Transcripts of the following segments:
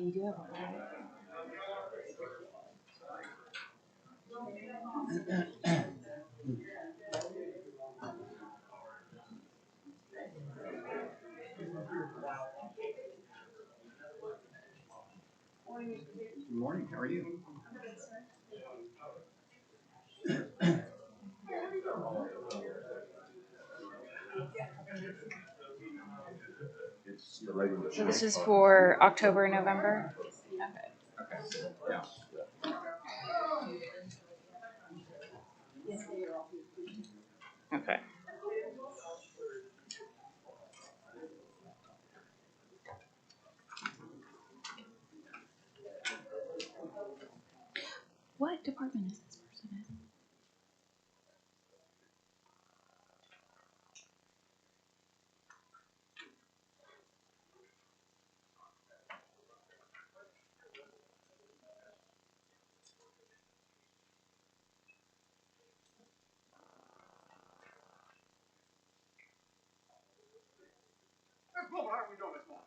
you do have Good morning. How are you? It's the regular. So this is for October, November? Okay. Yeah. Okay. What department is this person in? How are we doing this morning?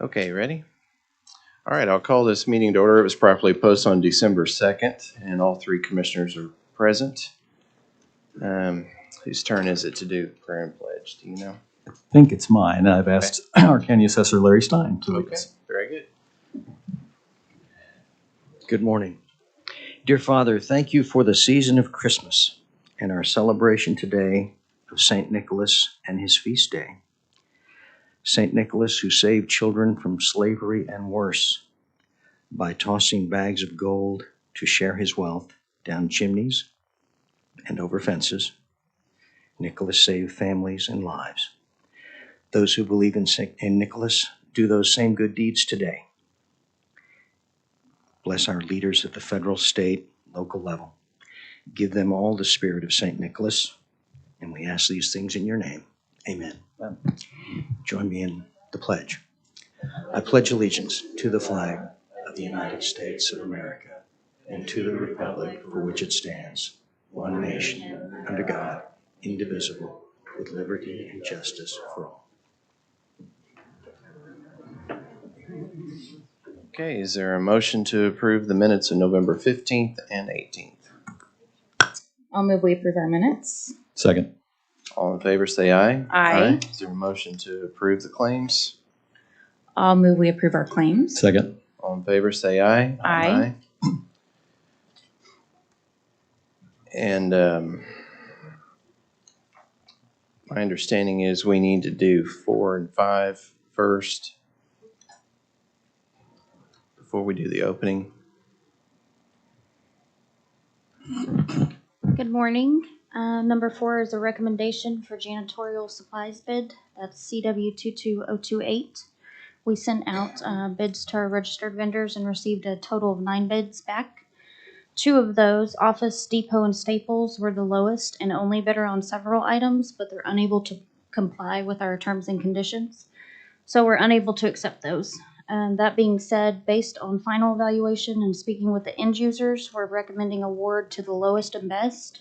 Okay, ready? All right, I'll call this meeting to order. It was properly posted on December 2nd, and all three commissioners are present. Whose turn is it to do prayer and pledge? Do you know? I think it's mine. I've asked our County Assessor Larry Stein to lead Okay, us. very good. Good morning. Dear Father, thank you for the season of Christmas and our celebration today of St. Nicholas and his feast day. St. Nicholas, who saved children from slavery and worse by tossing bags of gold to share his wealth down chimneys and over fences. Nicholas saved families and lives. Those who believe in Nicholas do those same good deeds today. Bless our leaders at the federal, state, local level. Give them all the spirit of St. Nicholas, and we ask these things in your name. Amen. Amen. Join me in the pledge. I pledge allegiance to the flag of the United States of America and to the republic for which it stands, one nation, under God, indivisible, with liberty and justice for all. Okay, is there a motion to approve the minutes of November 15th and 18th? I'll move we approve our minutes. Second. All in favor say aye. Aye. Is there a motion to approve the claims? I'll move we approve our claims. Second. All in favor say aye. Aye. And my understanding is we need to do 4 and 5 first before we do the opening. Good morning. Number 4 is a recommendation for janitorial supplies bid. That's CW 22028. We sent out bids to our registered vendors and received a total of 9 bids back. 2 of those, Office Depot and Staples, were the lowest and only bidder on several items, but they're unable to comply with our terms and conditions. So we're unable to accept those. That being said, based on final evaluation and speaking with the end users, we're recommending award to the lowest and best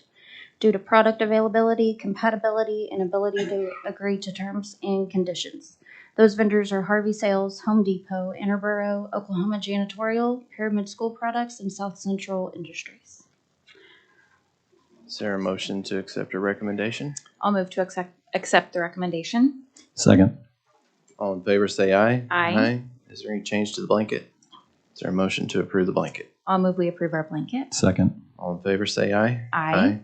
due to product availability, compatibility, and ability to agree to terms and conditions. Those vendors are Harvey Sales, Home Depot, Interboro, Oklahoma Janitorial, Pyramid School Products, and South Central Industries. Is there a motion to accept a recommendation? I'll move to accept the recommendation. Second. All in favor say aye. Aye. Is there any change to the blanket? Is there a motion to approve the blanket? I'll move we approve our blanket. Second. All in favor say aye. Aye.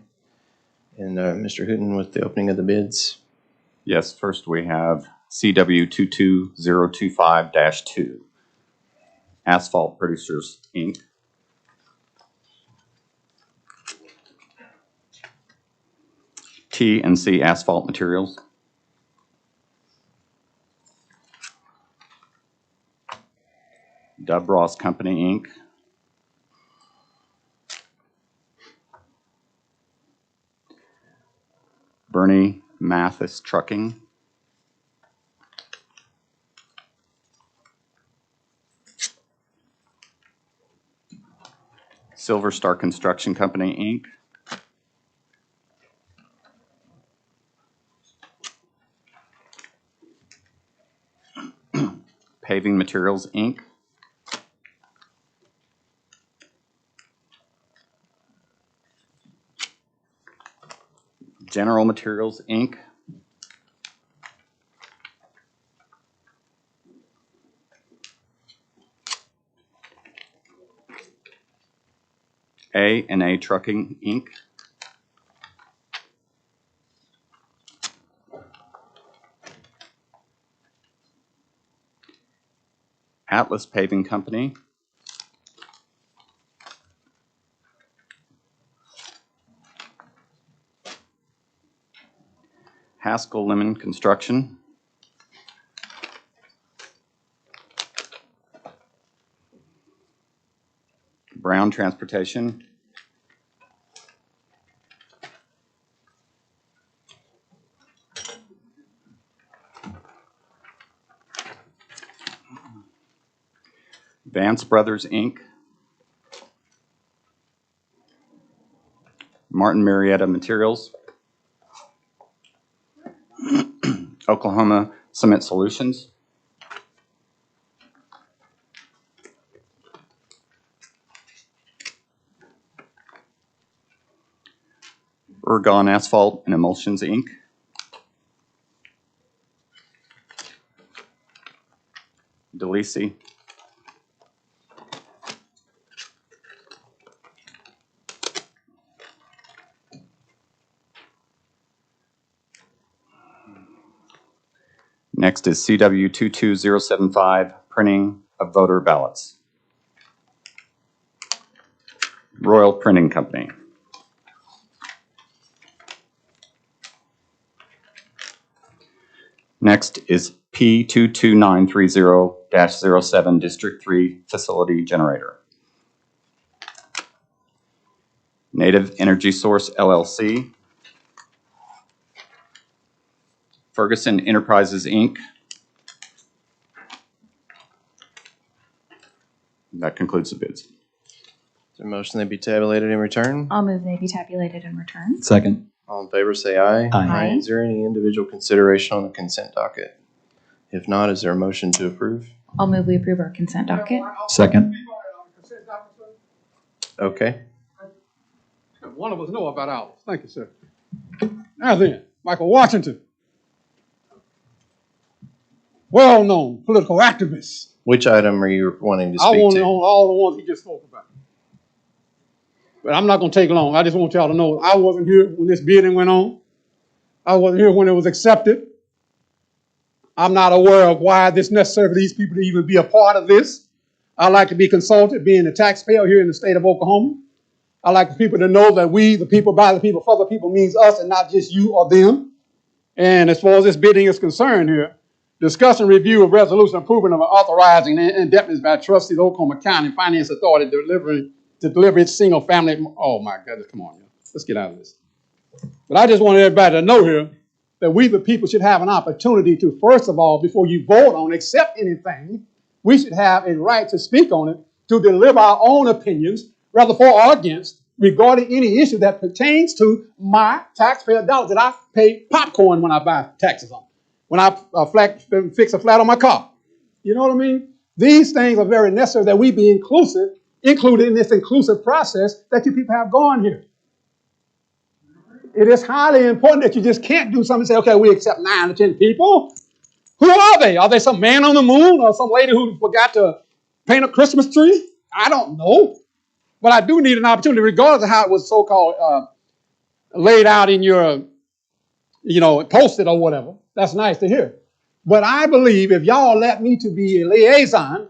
And Mr. Hooten with the opening of the bids. Yes, first we have CW 22025-2. Asphalt Producers, Inc. T&C Asphalt Materials. Dub Ross Company, Inc., Bernie Mathis Trucking, Silver Star Construction Company, Inc., Paving Materials, Inc., General Materials, Inc., A&A Trucking, Inc., Atlas Paving Company, Haskell Lemon Construction, Brown Transportation, Vance Brothers, Inc., Martin Marietta Materials, Oklahoma Cement Solutions, Ergon Asphalt and Emulsions, Inc., DeLisi, next is CW 22075, Printing of Voter Ballots, Royal Printing Company, next is P22930-07 District 3 Facility Generator, Native Energy Source LLC, Ferguson Enterprises, Inc. That concludes the bids. Is there a motion they be tabulated and returned? I'll move they be tabulated and returned. Second. All in favor, say aye. Aye. Is there any individual consideration on the consent docket? If not, is there a motion to approve? I'll move we approve our consent docket. Second. Okay. One of us know about ours. Thank you, sir. Now then, Michael Washington, well-known political activist. Which item are you wanting to I speak want to to? own all the ones he just spoke about. But I'm not going to take long. I just want y'all to know I wasn't here when this bidding went on. I wasn't here when it was accepted. I'm not aware of why it's necessary for these people to even be a part of this. I like to be consulted, being a taxpayer here in the state of Oklahoma. I like for people to know that we, the people, by the people, for the people, means us and not just you or them. And as far as this bidding is concerned here, discuss and review of resolution approving of authorizing indebtedness by trustees of Oklahoma County Finance Authority to deliver its single family. Oh my goodness, come on, let's get out of this. But I just want everybody to know here that we, the people, should have an opportunity to, first of all, before you vote on, accept anything, we should have a right to speak on it, to deliver our own opinions, whether for or against, regarding any issue that pertains to my taxpayer dollars that I pay popcorn when I buy taxes on, when I fix a flat on my car. You know what I mean? These things are very necessary that we be included in this inclusive process that you people have going here. It is highly important that you just can't do something and say, okay, we accept 9 or 10 people. Who are they? Are they some man on the moon or some lady who forgot to paint a Christmas tree? I don't know. But I do need an opportunity, regardless of how it was so-called laid out in your, posted or whatever. That's nice to hear. But I believe if y'all let me to be a liaison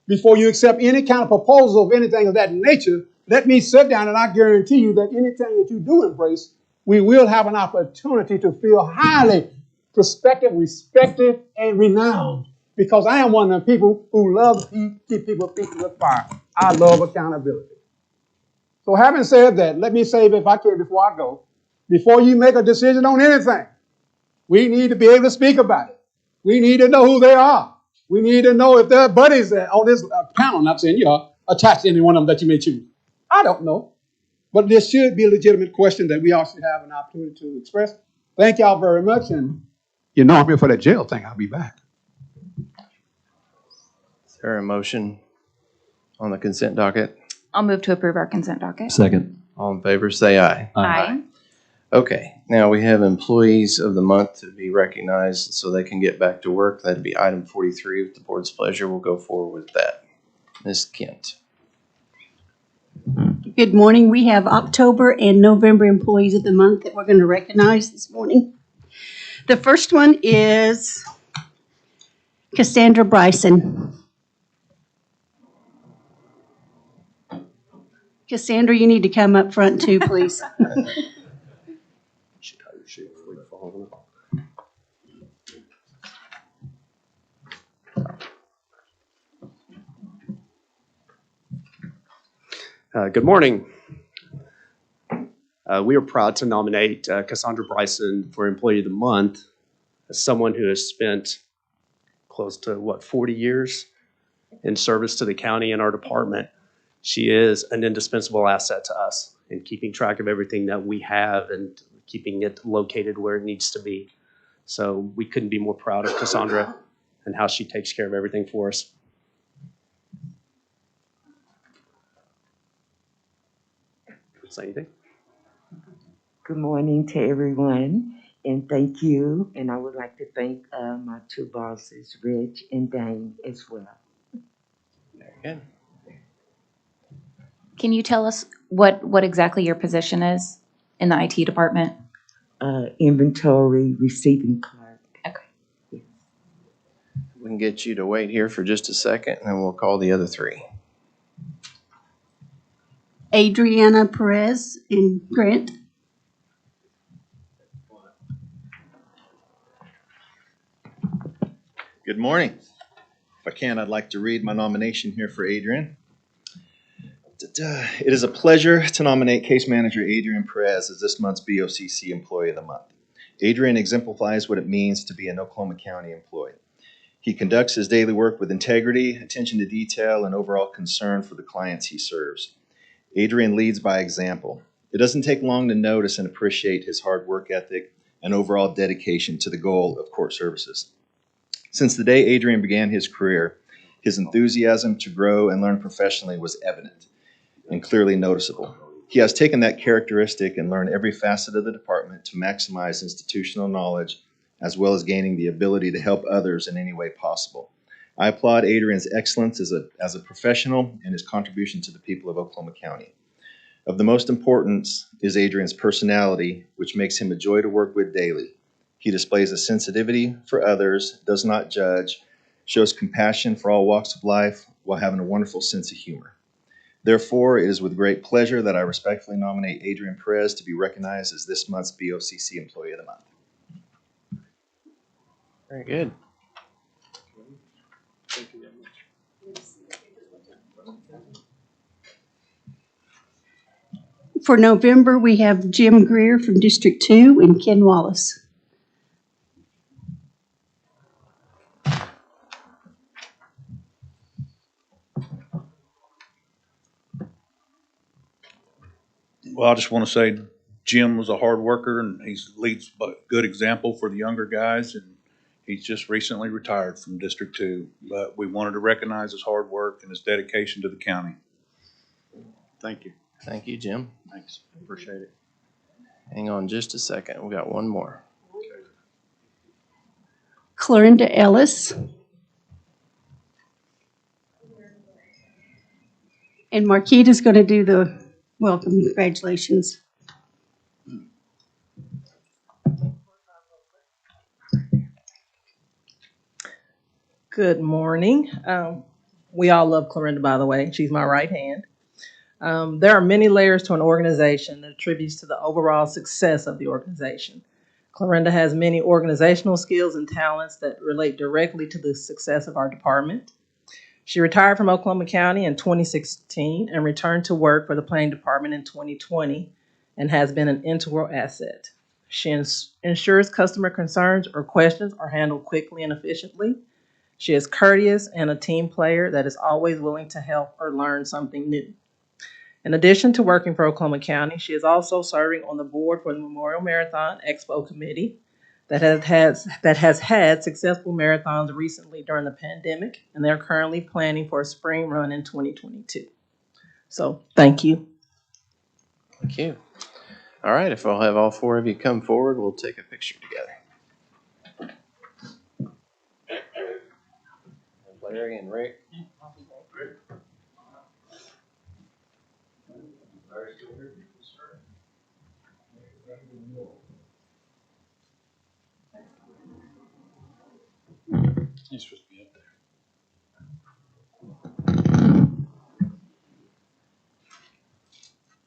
before you accept any kind of proposal of anything of that nature, let me sit down and I guarantee you that anything that you do embrace, we will have an opportunity to feel highly prospective, respected, and renowned because I am one of the people who love to keep people with fire. I love accountability. So having said that, let me say, if I can, before I go, before you make a decision on anything, we need to be able to speak about it. We need to know who they are. We need to know if there are buddies that on this panel, not saying you are attached to any one of them that you may choose. I don't know. But this should be a legitimate question that we all should have an opportunity to express. Thank y'all very much. And you know I'm here for that jail thing. I'll be back. Is there a motion on the consent docket? I'll move to approve our consent docket. Second. All in favor, say aye. Aye. Okay, now we have employees of the month to be recognized so they can get back to work. That'd be item 43. With the board's pleasure, we'll go forward with that. Ms. Kent. Good morning. We have October and November employees of the month that we're going to recognize this morning. The first one is Cassandra Bryson. Cassandra, you need to come up front too, please. Good morning. We are proud to nominate Cassandra Bryson for Employee of the Month as someone who has spent close to, 40 years in service to the county and our department. She is an indispensable asset to us in keeping track of everything that we have and keeping it located where it needs to be. So we couldn't be more proud of Cassandra and how she takes care of everything for us. Say anything? Good morning to everyone, and thank you. And I would like to thank my two bosses, Rich and Dane, as well. Very good. Can you tell us what exactly your position is in the IT department? Inventory receiving clerk. Okay. Yes. We can get you to wait here for just a second, and then we'll call the other three. Adriana Perez in Grant. Good morning. If I can, I'd like to read my nomination here for Adrian. It is a pleasure to nominate Case Manager Adrian Perez as this month's BOCC Employee of the Month. Adrian exemplifies what it means to be an Oklahoma County employee. He conducts his daily work with integrity, attention to detail, and overall concern for the clients he serves. Adrian leads by example. It doesn't take long to notice and appreciate his hard work ethic and overall dedication to the goal of court services. Since the day Adrian began his career, his enthusiasm to grow and learn professionally was evident and clearly noticeable. He has taken that characteristic and learned every facet of the department to maximize institutional knowledge, as well as gaining the ability to help others in any way possible. I applaud Adrian's excellence as a professional and his contribution to the people of Oklahoma County. Of the most importance is Adrian's personality, which makes him a joy to work with daily. He displays a sensitivity for others, does not judge, shows compassion for all walks of life while having a wonderful sense of humor. Therefore, it is with great pleasure that I respectfully nominate Adrian Perez to be recognized as this month's BOCC Employee of the Month. Very good. For November, we have Jim Greer from District 2 and Ken Wallace. Well, I just want to say Jim was a hard worker and he leads a good example for the younger guys, and he's just recently retired from District 2. But we wanted to recognize his hard work and his dedication to the county. Thank you. Thank you, Jim. Thanks. Appreciate it. Hang on just a second. We got one more. Clorinda Ellis. And Marquita's going to do the welcome. Congratulations. Good morning. We all love Clorinda, by the way. She's my right hand. There are many layers to an organization that attributes to the overall success of the organization. Clarinda has many organizational skills and talents that relate directly to the success of our department. She retired from Oklahoma County in 2016 and returned to work for the planning department in 2020 and has been an integral asset. She ensures customer concerns or questions are handled quickly and efficiently. She is courteous and a team player that is always willing to help or learn something new. In addition to working for Oklahoma County, she is also serving on the board for the Memorial Marathon Expo Committee that has had successful marathons recently during the pandemic, and they're currently planning for a spring run in 2022. So, thank you. Thank you. All right, if I'll have all four of you come forward, we'll take a picture together. Larry and Rick. He's supposed to be up there.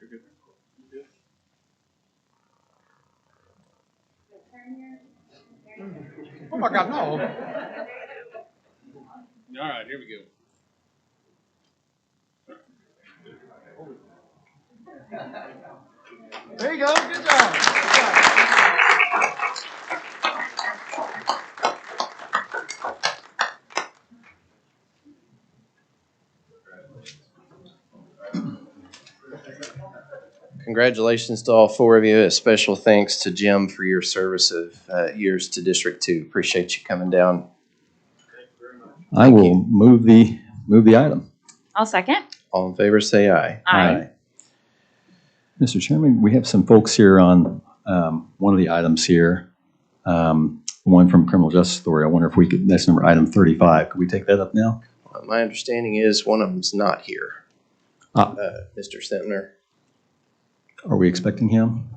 You're good. You're good. Oh my God, no. All right, here we go. There you go. Good job. Good job. Congratulations to all four of you. A special thanks to Jim for your service of years to District 2. Appreciate you coming down. I will move the item. I'll second. All in favor, say aye. Aye. Mr. Chairman, we have some folks here on one of the items here. One from Criminal Justice Authority. I wonder if we could, that's number item 35. Could we take that up now? My understanding is one of them's not here. Mr. Stempner. Are we expecting him?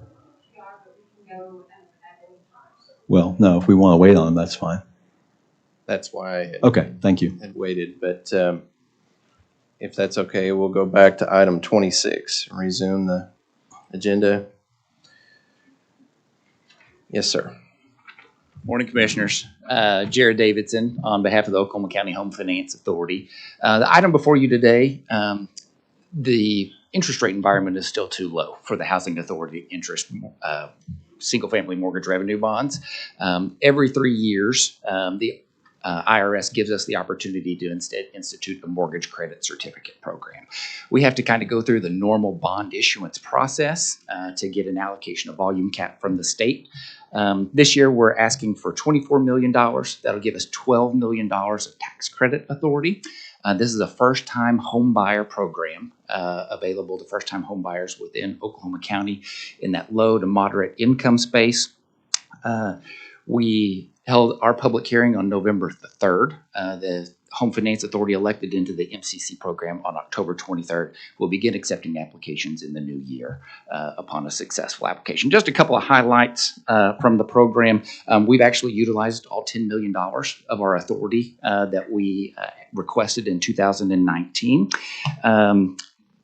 Well, no, if we want to wait on him, that's fine. That's why I Okay, thank you. had waited, but if that's okay, we'll go back to item 26 and resume the agenda. Yes, sir. Morning, Commissioners. Jared Davidson on behalf of the Oklahoma County Home Finance Authority. The item before you today, the interest rate environment is still too low for the Housing Authority interest single-family mortgage revenue bonds. Every 3 years, the IRS gives us the opportunity to instead institute a mortgage credit certificate program. We have to kind of go through the normal bond issuance process to get an allocation of volume cap from the state. This year, we're asking for $24 million. That'll give us $12 million of tax credit authority. This is a first-time home buyer program available to first-time home buyers within Oklahoma County in that low to moderate income space. We held our public hearing on November the 3rd. The Home Finance Authority elected into the MCC program on October 23rd. We'll begin accepting applications in the new year upon a successful application. Just a couple of highlights from the program. We've actually utilized all $10 million of our authority that we requested in 2019.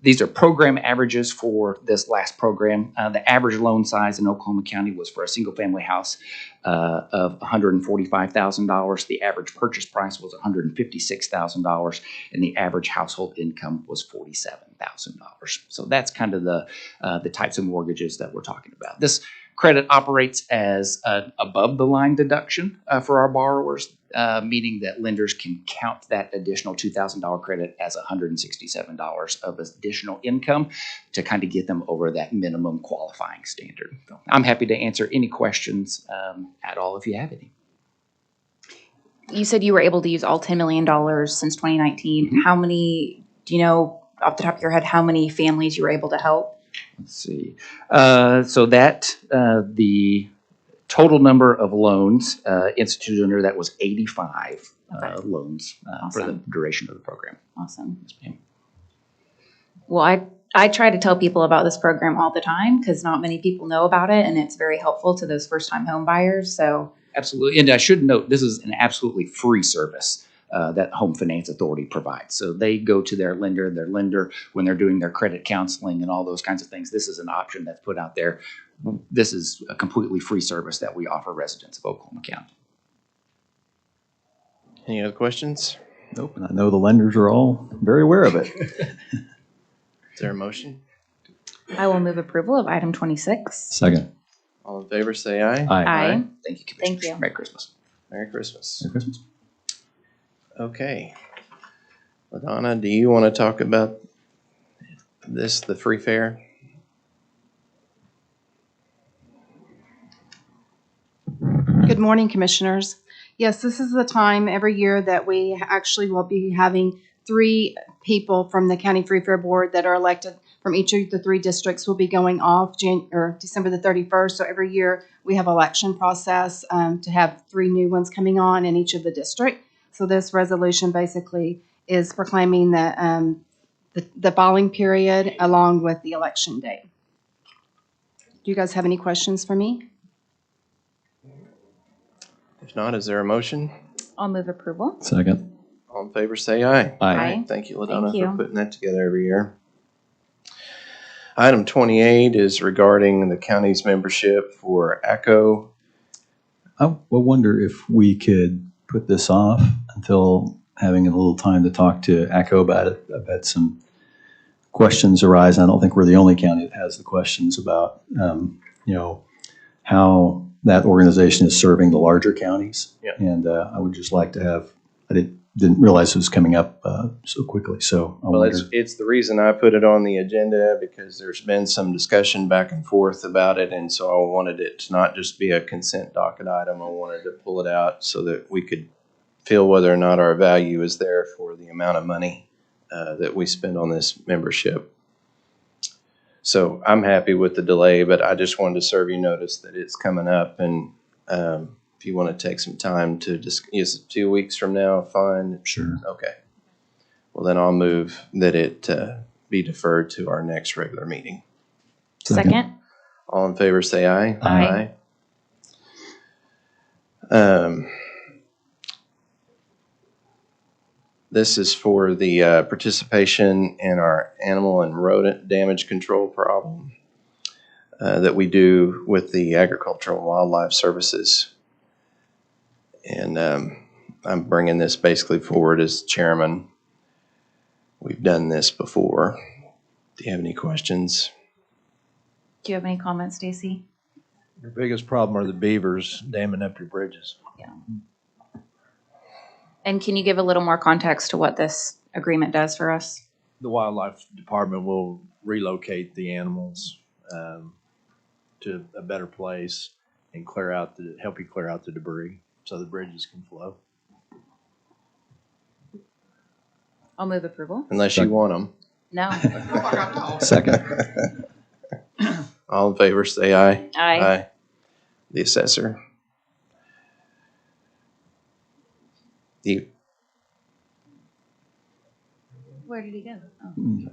These are program averages for this last program. The average loan size in Oklahoma County was for a single-family house of $145,000. The average purchase price was $156,000, and the average household income was $47,000. So that's kind of the types of mortgages that we're talking about. This credit operates as an above-the-line deduction for our borrowers, meaning that lenders can count that additional $2,000 credit as $167 of additional income to kind of get them over that minimum qualifying standard. So I'm happy to answer any questions at all if you have any. You said you were able to use all $10 million since 2019. Mm-hmm. How many, do you know off the top of your head how many families you were able to help? Let's see. So that the total number of loans instituted under that was 85 loans for the duration of the program. Awesome. Yes, ma'am. Well, I try to tell people about this program all the time because not many people know about it, and it's very helpful to those first-time home buyers. So absolutely, and I should note this is an absolutely free service that Home Finance Authority provides. So they go to their lender when they're doing their credit counseling and all those kinds of things. This is an option that's put out there This is a completely free service that we offer residents of Oklahoma County. Any other questions? Nope, and I know the lenders are all very aware of it. Is there a motion? I will move approval of item 26. Second. All in favor, say aye. Aye. Thank you, Commissioners. Thank you. Merry Christmas. Merry Christmas. Merry Christmas. Okay. LaDonna, do you want to talk about this, the free fare? Good morning, Commissioners. Yes, this is the time every year that we actually will be having 3 people from the County Free Fare Board that are elected from each of the 3 districts will be going off December the 31st. So every year we have election process to have 3 new ones coming on in each of the district. So this resolution basically is proclaiming the filing period along with the election date. Do you guys have any questions for me? If not, is there a motion? I'll move approval. Second. All in favor, say aye. Aye. Thank you, LaDonna, Thank you. for putting that together every year. Item 28 is regarding the county's membership for ACO. I wonder if we could put this off until having a little time to talk to ACO about it. I've had some questions arise. I don't think we're the only county that has the questions about, how that organization is serving the larger counties. Yeah. And I would just like to have, I didn't realize it was coming up so quickly. So I Well, wonder. it's the reason I put it on the agenda because there's been some discussion back and forth about it. And so I wanted it to not just be a consent docket item. I wanted to pull it out so that we could feel whether or not our value is there for the amount of money that we spend on this membership. So I'm happy with the delay, but I just wanted to serve you notice that it's coming up. And if you want to take some time to just, is it 2 weeks from now? Fine. Sure. Okay. Well, then I'll move that it be deferred to our next regular meeting. Second. All in favor, say aye. Aye. This is for the participation in our animal and rodent damage control problem that we do with the Agricultural and Wildlife Services. And I'm bringing this basically forward as chairman. We've done this before. Do you have any questions? Do you have any comments, Stacy? Your biggest problem are the beavers damming up your bridges. And can you give a little more context to what this agreement does for us? The wildlife department will relocate the animals to a better place and help you clear out the debris so the bridges can flow. I'll move approval. Unless you want them. No. Second. All in favor, say aye. Aye. The assessor. Where did he go? Oh.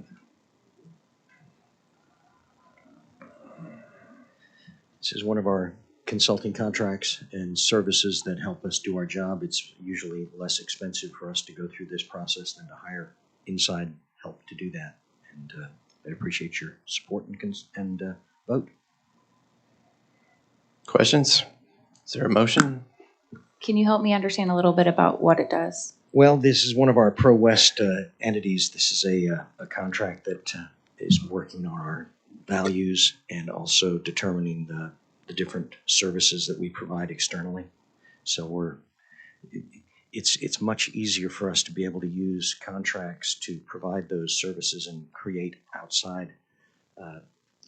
This is one of our consulting contracts and services that help us do our job. It's usually less expensive for us to go through this process than to hire inside help to do that. And I appreciate your support and vote. Questions? Is there a motion? Can you help me understand a little bit about what it does? Well, this is one of our Pro West entities. This is a contract that is working on our values and also determining the different services that we provide externally. So it's much easier for us to be able to use contracts to provide those services and create outside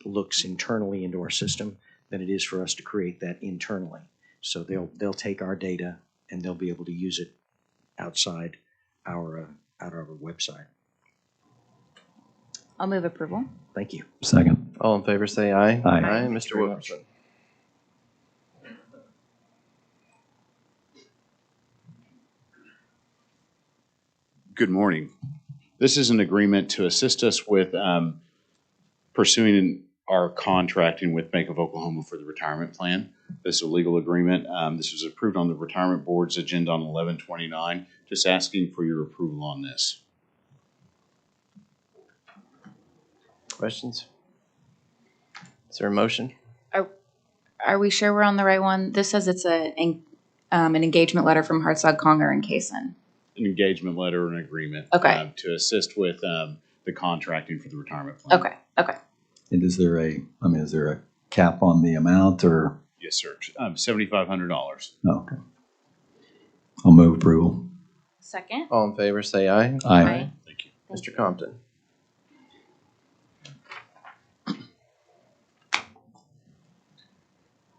looks internally into our system than it is for us to create that internally. So they'll take our data and they'll be able to use it outside our website. I'll move approval. Thank you. Second. All in favor, say aye. Aye. Mr. Wilkerson. Good morning. This is an agreement to assist us with pursuing our contracting with Bank of Oklahoma for the retirement plan. This is a legal agreement. This was approved on the retirement board's agenda on 11/29. Just asking for your approval on this. Questions? Is there a motion? Are we sure we're on the right one? This says it's an engagement letter from Hartsog, Conger, and Kaysen. An engagement letter or an agreement. Okay. To assist with the contracting for the retirement plan. Okay. And is there a cap on the amount or? Yes, sir. $7,500. Oh, okay. I'll move approval. Second. All in favor, say aye. Aye. Thank you. Mr. Compton.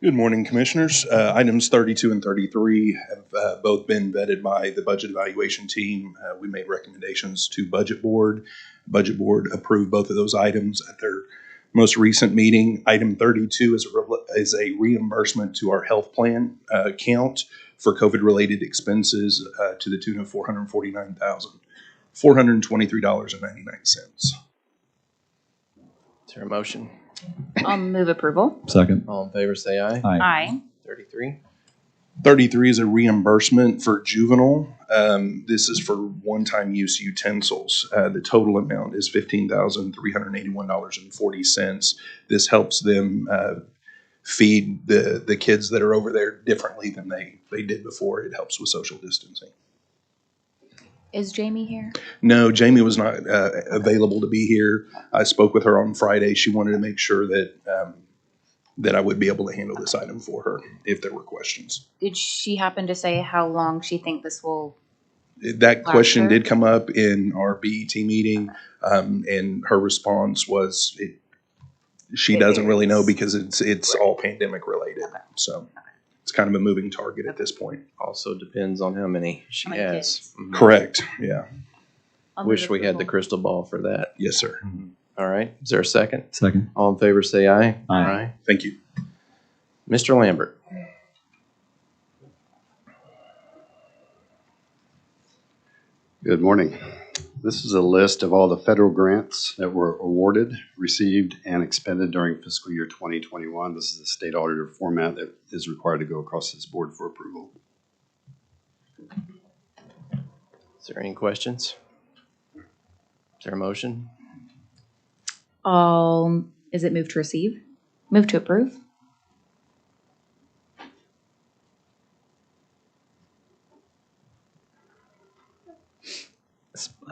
Good morning, Commissioners. Items 32 and 33 have both been vetted by the Budget Evaluation Team. We made recommendations to Budget Board. Budget Board approved both of those items at their most recent meeting. Item 32 is a reimbursement to our health plan account for COVID-related expenses to the tune of $449,423.99. Is there a motion? I'll move approval. Second. All in favor, say aye. Aye. 33. 33 is a reimbursement for juvenile. This is for one-time use utensils. The total amount is $15,381.40. This helps them feed the kids that are over there differently than they did before. It helps with social distancing. Is Jamie here? No, Jamie was not available to be here. I spoke with her on Friday. She wanted to make sure that I would be able to handle this item for her if there were questions. Did she happen to say how long she think this will? That question did come up in our BET meeting, and her response was she doesn't really know because it's all pandemic related. So it's kind of a moving target at this point. Also depends on how many she has. Mhm. Correct. Yeah. Wish we had the crystal ball for that. Yes, sir. All right. Is there a second? Second. All in favor, say aye. Aye. Thank you. Mr. Lambert. Good morning. This is a list of all the federal grants that were awarded, received, and expended during fiscal year 2021. This is the state auditor format that is required to go across this board for approval. Is there any questions? Is there a motion? Is it move to receive? Move to approve?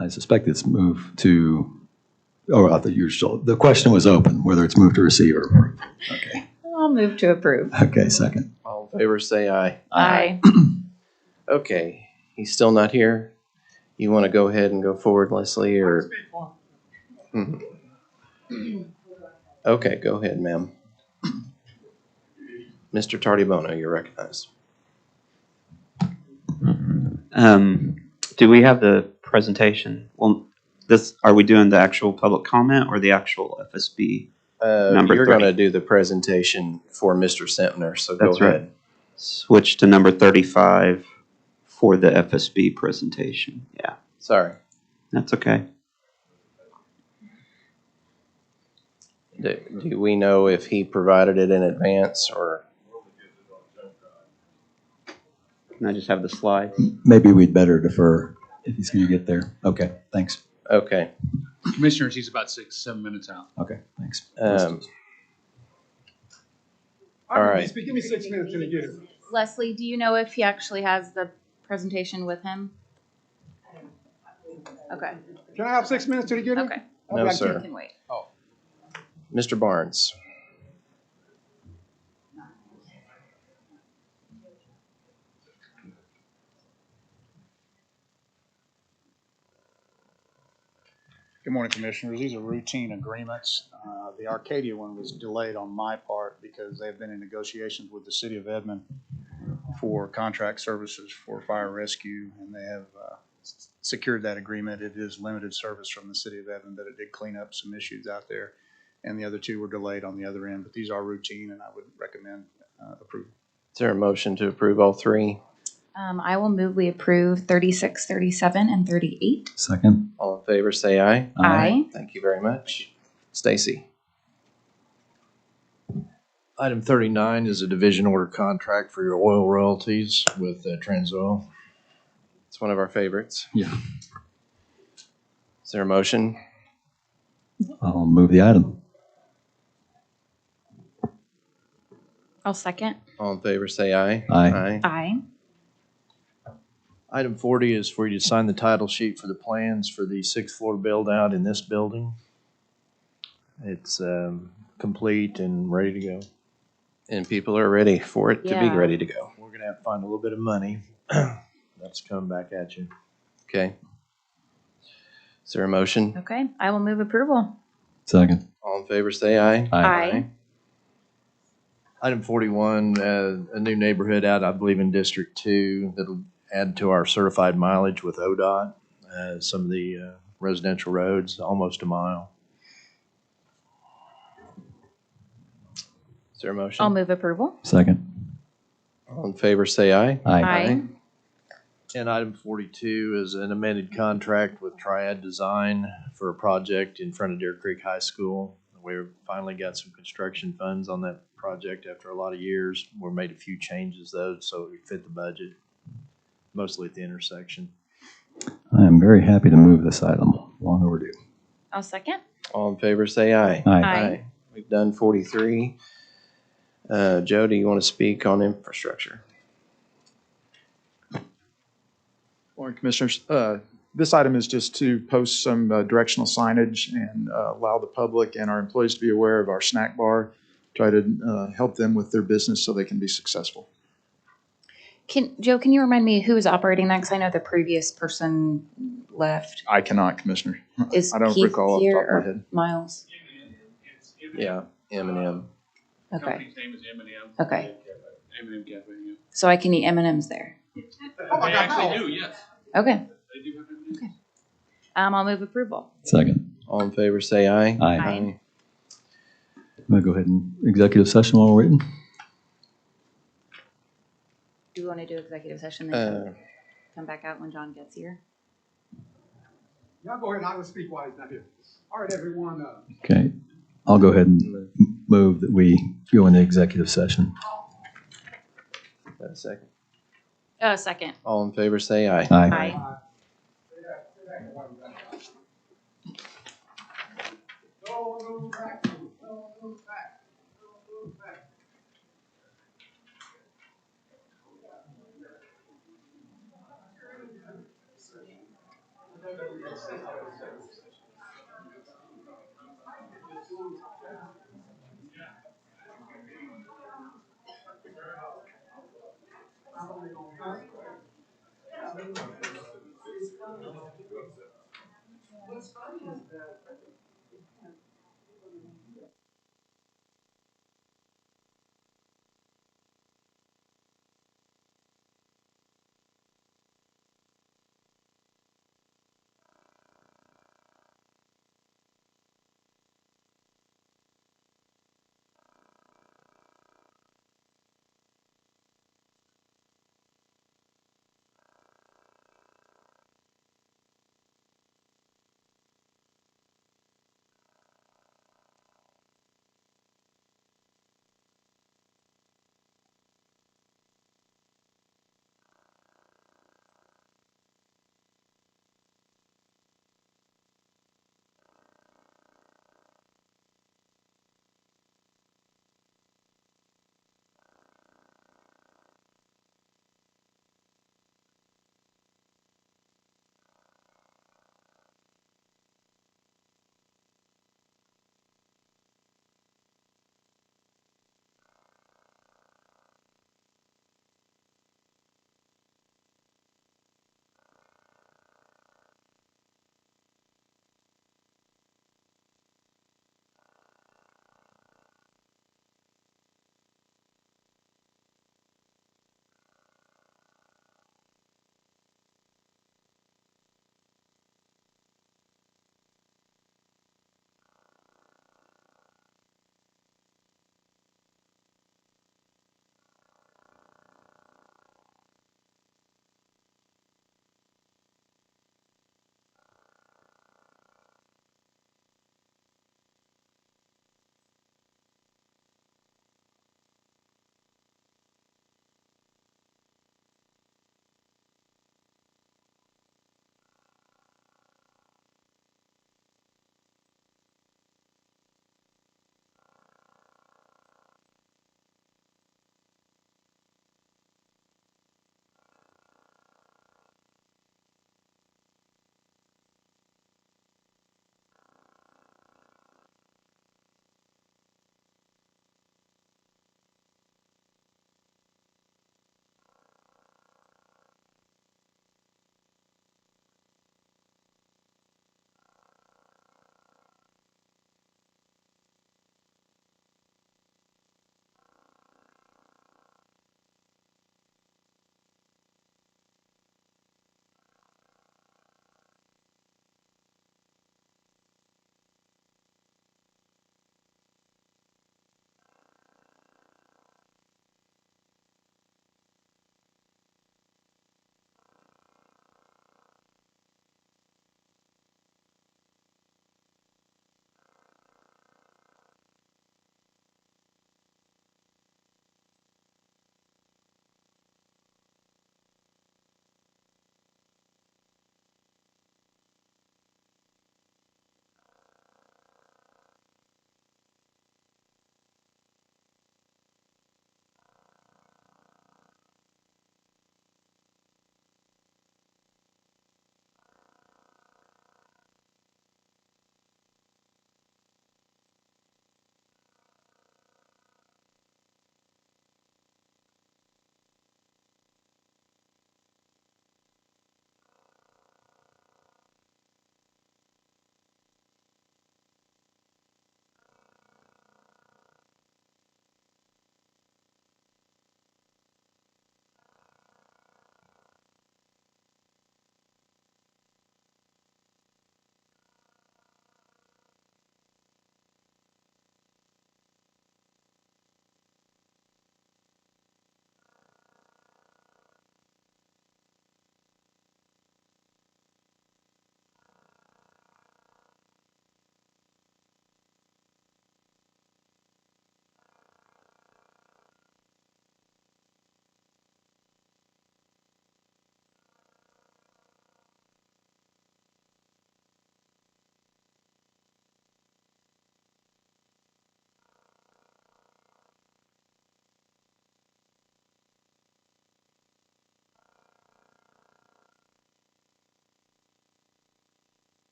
I suspect it's moved to, I thought the question was open, whether it's moved to receive or approve. Okay. I'll move to approve. Okay, second. All in favor, say aye. Aye. Okay, he's still not here. You want to go ahead and go forward, Leslie, or? Mhm. Okay, go ahead, ma'am. Mr. Tardibono, you're recognized. Do we have the presentation? Well, are we doing the actual public comment or the actual FSB number You're 30? going to do the presentation for Mr. Sempner, so go That's ahead. right. Switch to number 35 for the FSB presentation. Yeah. Sorry. That's okay. Do we know if he provided it in advance or? Can I just have the slides? Maybe we'd better defer if he's going to get there. Okay, thanks. Okay. Commissioners, he's about 6-7 minutes out. Okay, thanks. All right. Give me 6 minutes till he gets it. Leslie, do you know if he actually has the presentation with him? Okay. Can I have 6 minutes till he gets it? Okay. No, sir. Can wait. Oh. Mr. Barnes. Good morning, Commissioners. These are routine agreements. The Arcadia one was delayed on my part because they've been in negotiations with the City of Edmond for contract services for fire rescue, and they have secured that agreement. It is limited service from the City of Edmond, but it did clean up some issues out there, and the other two were delayed on the other end. But these are routine, and I would recommend approval. Is there a motion to approve all three? I will move we approve 36, 37, and 38. Second. All in favor, say aye. Aye. Thank you very much. Stacy. Item 39 is a division order contract for your oil royalties with Transoil. It's one of our favorites. Yeah. Is there a motion? I'll move the item. I'll second. All in favor, say aye. Aye. Aye. Item 40 is for you to sign the title sheet for the plans for the sixth floor build out in this building. It's complete and ready to go. And people are ready for it to be Yeah. ready to go. We're gonna have to find a little bit of money. That's coming back at you. Okay. Is there a motion? Okay, I will move approval. Second. All in favor, say aye. Aye. Item 41, a new neighborhood out, I believe, in District 2 that'll add to our certified mileage with ODOT. Some of the residential roads, almost a mile. Is there a motion? I'll move approval. Second. All in favor, say aye. Aye. And item 42 is an amended contract with Triad Design for a project in front of Deer Creek High School. We finally got some construction funds on that project after a lot of years. We made a few changes though, so it fit the budget, mostly at the intersection. I am very happy to move this item. Long overdue. I'll second. All in favor, say aye. Aye. We've done 43. Joe, do you want to speak on infrastructure? Morning, Commissioners. This item is just to post some directional signage and allow the public and our employees to be aware of our snack bar, try to help them with their business so they can be successful. Joe, can you remind me who is operating that? Because I know the previous person left. I cannot, Commissioner. Is I don't Keith recall off the here top of my or head. Miles? Yeah, M&M. Okay. Company's name is M&M. Okay. M&M Cafe, yeah. So I can eat M&Ms there. Oh my God, actually do, yes. Okay. They do have M&Ms. Okay. I'll move approval. Second. All in favor, say aye. Aye. Aye. I'm going to go ahead and executive session while we're waiting. Do you want to do executive session then come back out when John gets here? Y'all go ahead and I will speak while he's not here. All right, everyone. Okay. I'll go ahead and move that we go into executive session. A second. Second. All in favor, say aye. Aye.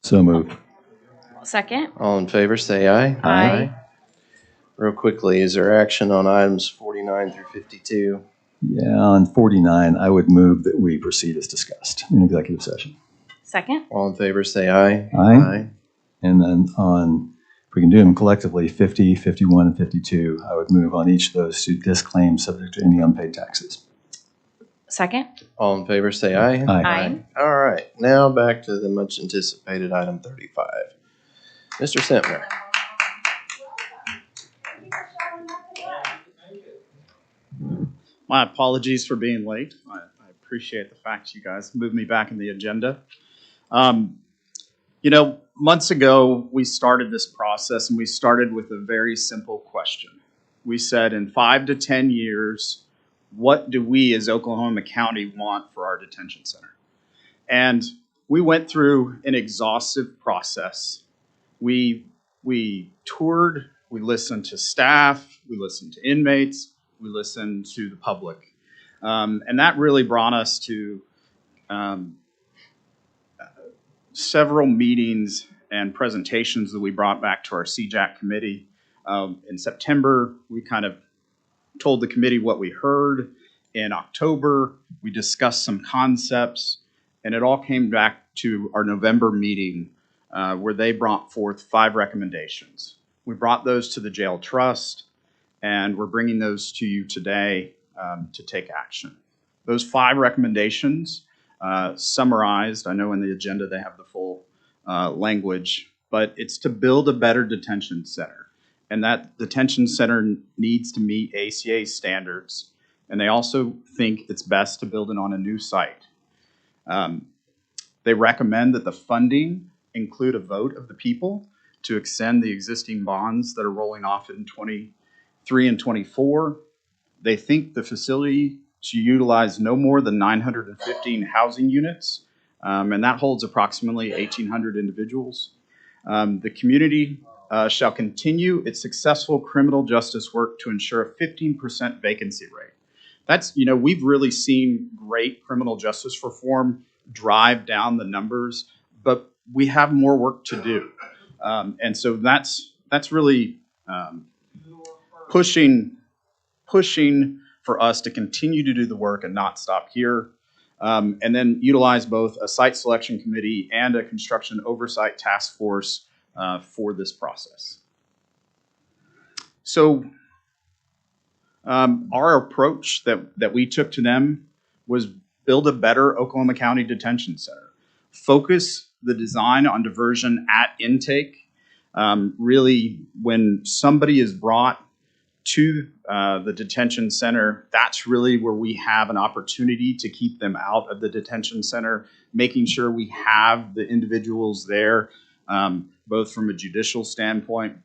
So moved. Second. All in favor, say aye. Aye. Real quickly, is there action on items 49 through 52? Yeah, on 49, I would move that we proceed as discussed in executive session. Second. All in favor, say aye. Aye. And then on, if we can do them collectively, 50, 51, and 52, I would move on each of those to disclaim subject to any unpaid taxes. Second. All in favor, say aye. Aye. All right, now back to the much anticipated item 35. Mr. Sempner. My apologies for being late. I appreciate the fact you guys moved me back in the agenda. Months ago, we started this process, and we started with a very simple question. We said, in 5 to 10 years, what do we as Oklahoma County want for our detention center? And we went through an exhaustive process. We toured, we listened to staff, we listened to inmates, we listened to the public. And that really brought us to several meetings and presentations that we brought back to our CJAC committee. In September, we kind of told the committee what we heard. In October, we discussed some concepts, and it all came back to our November meeting where they brought forth 5 recommendations. We brought those to the jail trust, and we're bringing those to you today to take action. Those 5 recommendations summarized, I know in the agenda they have the full language, but it's to build a better detention center. And that detention center needs to meet ACA standards. And they also think it's best to build it on a new site. They recommend that the funding include a vote of the people to extend the existing bonds that are rolling off in 23 and 24. They think the facility should utilize no more than 915 housing units, and that holds approximately 1,800 individuals. The community shall continue its successful criminal justice work to ensure a 15% vacancy rate. That's, we've really seen great criminal justice reform drive down the numbers, but we have more work to do. And so that's really pushing for us to continue to do the work and not stop here. And then utilize both a site selection committee and a construction oversight task force for this process. So our approach that we took to them was build a better Oklahoma County Detention Center. Focus the design on diversion at intake. Really, when somebody is brought to the detention center, that's really where we have an opportunity to keep them out of the detention center, making sure we have the individuals there, both from a judicial standpoint,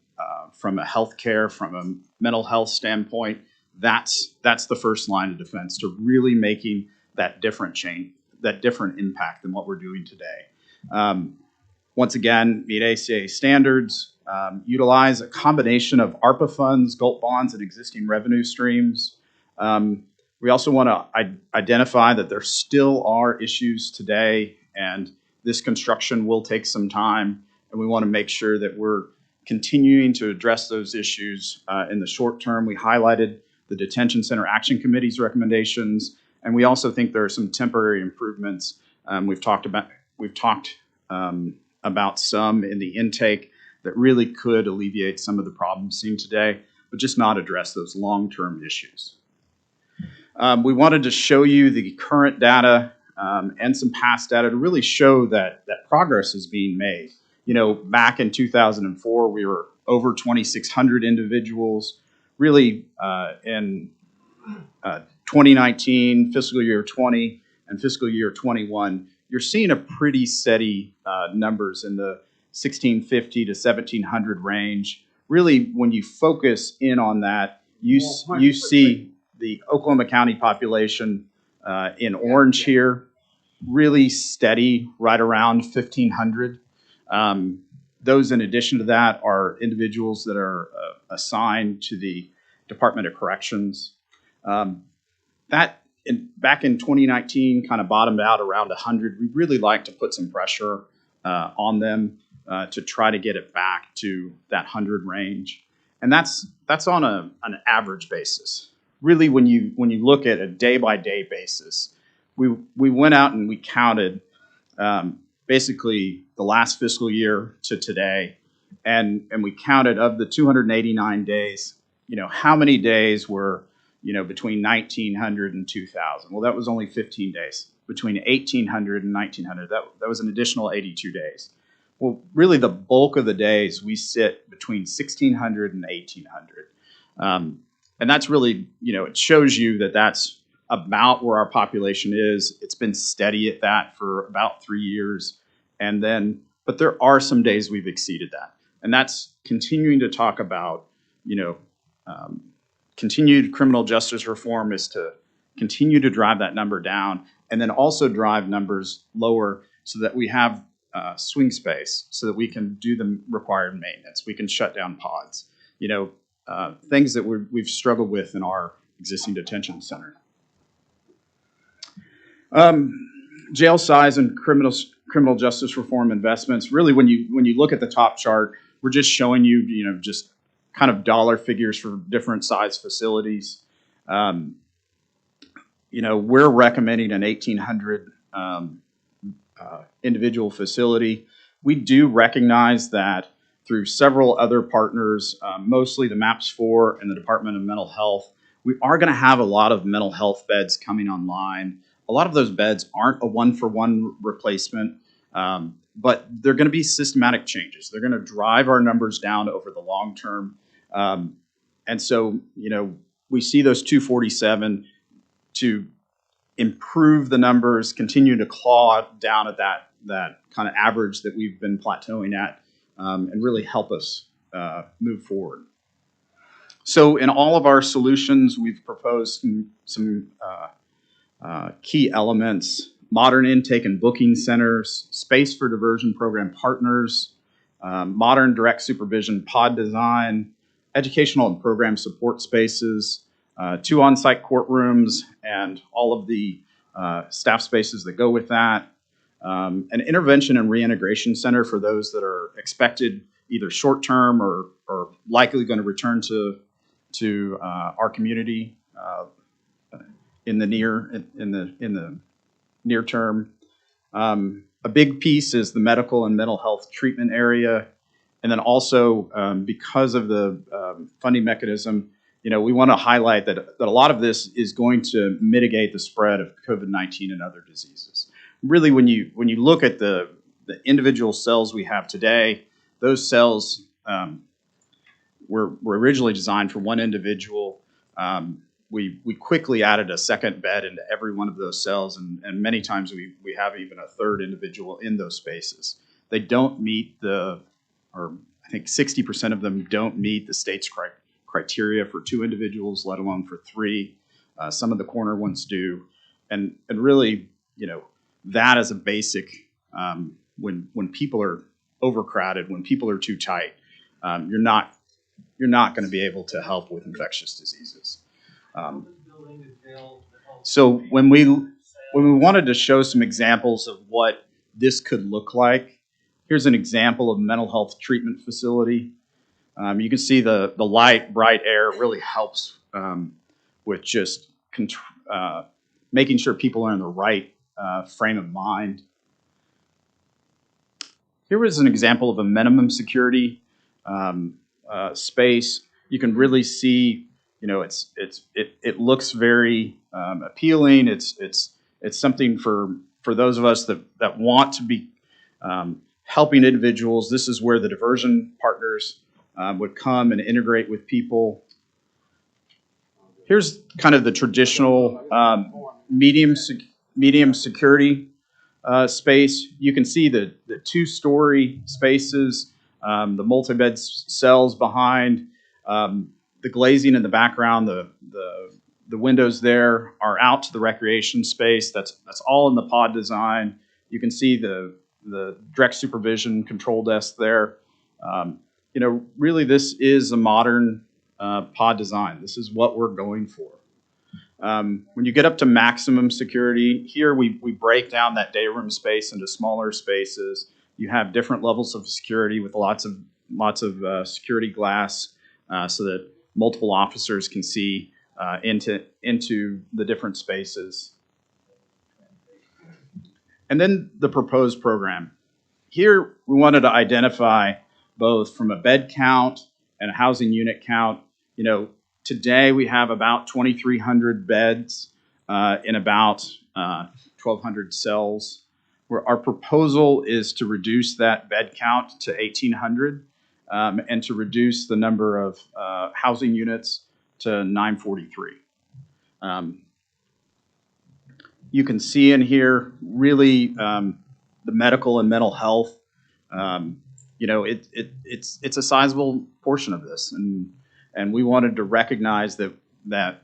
from a healthcare, from a mental health standpoint. That's the first line of defense to really making that different change, that different impact than what we're doing today. Once again, meet ACA standards, utilize a combination of ARPA funds, GOLT bonds, and existing revenue streams. We also want to identify that there still are issues today, and this construction will take some time, and we want to make sure that we're continuing to address those issues in the short term. We highlighted the Detention Center Action Committee's recommendations, and we also think there are some temporary improvements. We've talked about some in the intake that really could alleviate some of the problems seen today, but just not address those long-term issues. We wanted to show you the current data and some past data to really show that progress is being made. Back in 2004, we were over 2,600 individuals. Really, in 2019, fiscal year 20, and fiscal year 21, you're seeing a pretty steady numbers in the 1,650 to 1,700 range. Really, when you focus in on that, you see the Oklahoma County population in orange here, really steady, right around 1,500. Those, in addition to that, are individuals that are assigned to the Department of Corrections. Back in 2019 kind of bottomed out around 100. We'd really like to put some pressure on them to try to get it back to that 100 range. And that's on an average basis. Really, when you look at a day-by-day basis, we went out and we counted basically the last fiscal year to today, and we counted of the 289 days, how many days were, between 1900 and 2000. Well, that was only 15 days. Between 1800 and 1900, that was an additional 82 days. Well, really the bulk of the days we sit between 1600 and 1800. And that's really, it shows you that that's about where our population is. It's been steady at that for about 3 years. But there are some days we've exceeded that. And that's continuing to talk about, continued criminal justice reform is to continue to drive that number down and then also drive numbers lower so that we have swing space so that we can do the required maintenance. We can shut down pods, things that we've struggled with in our existing detention center. Jail size and criminal justice reform investments. Really, when you look at the top chart, we're just showing you, just kind of dollar figures for different size facilities. We're recommending an 1,800 individual facility. We do recognize that through several other partners, mostly the MAPS 4 and the Department of Mental Health, we are going to have a lot of mental health beds coming online. A lot of those beds aren't a one-for-one replacement, but they're going to be systematic changes. They're going to drive our numbers down over the long term. And so, we see those 247 to improve the numbers, continue to claw down at that kind of average that we've been plateauing at, and really help us move forward. So in all of our solutions, we've proposed some key elements: modern intake and booking centers, space for diversion program partners, modern direct supervision pod design, educational and program support spaces, 2 on-site courtrooms, and all of the staff spaces that go with that, an intervention and reintegration center for those that are expected either short-term or likely going to return to our community in the near term. A big piece is the medical and mental health treatment area. And then also, because of the funding mechanism, we want to highlight that a lot of this is going to mitigate the spread of COVID-19 and other diseases. Really, when you look at the individual cells we have today, those cells were originally designed for one individual. We quickly added a second bed into every one of those cells, and many times we have even a third individual in those spaces. They don't meet or I think 60% of them don't meet the state's criteria for 2 individuals, let alone for 3. Some of the corner ones do. And really, that is a basic, when people are overcrowded, when people are too tight, you're not going to be able to help with infectious diseases. So when we wanted to show some examples of what this could look like, here's an example of a mental health treatment facility. You can see the light, bright air really helps with just making sure people are in the right frame of mind. Here is an example of a minimum security space. You can really see, it looks very appealing. It's something for those of us that want to be helping individuals. This is where the diversion partners would come and integrate with people. Here's kind of the traditional medium security space. You can see the 2-story spaces, the multi-bed cells behind, the glazing in the background, the windows there are out to the recreation space. That's all in the pod design. You can see the direct supervision control desk there. Really this is a modern pod design. This is what we're going for. When you get up to maximum security, here we break down that day room space into smaller spaces You have different levels of security with lots of security glass so that multiple officers can see into the different spaces. And then the proposed program. Here, we wanted to identify both from a bed count and a housing unit count. You know, today we have about 2,300 beds in about 1,200 cells. Where our proposal is to reduce that bed count to 1,800 and to reduce the number of housing units to 943. You can see in here really the medical and mental health. You know, it's a sizable portion of this, and we wanted to recognize that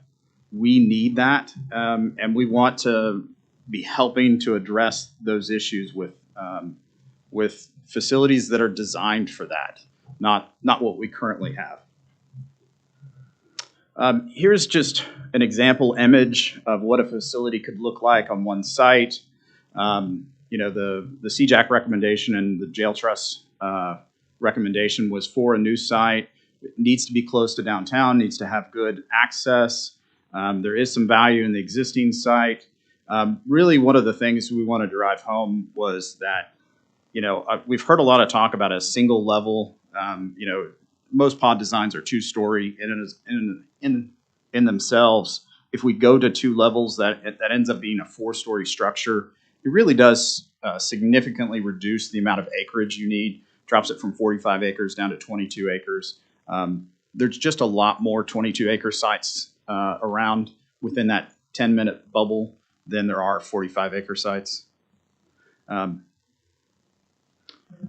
we need that, and we want to be helping to address those issues with facilities that are designed for that, not what we currently have. Here's just an example image of what a facility could look like on one site. You know, the CJAC recommendation and the Jail Trust recommendation was for a new site. It needs to be close to downtown, needs to have good access. There is some value in the existing site. Really, one of the things we want to drive home was that, you know, we've heard a lot of talk about a single level. You know, most pod designs are two-story in themselves. If we go to 2 levels, that ends up being a 4-story structure. It really does significantly reduce the amount of acreage you need. Drops it from 45 acres down to 22 acres. There's just a lot more 22-acre sites around within that 10-minute bubble than there are 45-acre sites. And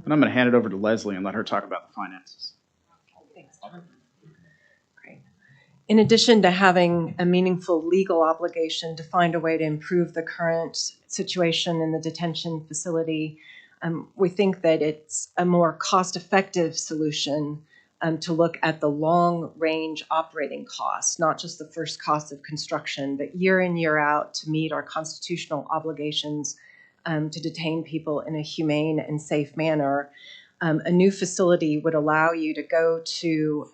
I'm going to hand it over to Leslie and let her talk about the finances. Thanks, Tom. Great. In addition to having a meaningful legal obligation to find a way to improve the current situation in the detention facility, we think that it's a more cost-effective solution to look at the long-range operating costs, not just the first cost of construction, but year in, year out to meet our constitutional obligations to detain people in a humane and safe manner. A new facility would allow you to go to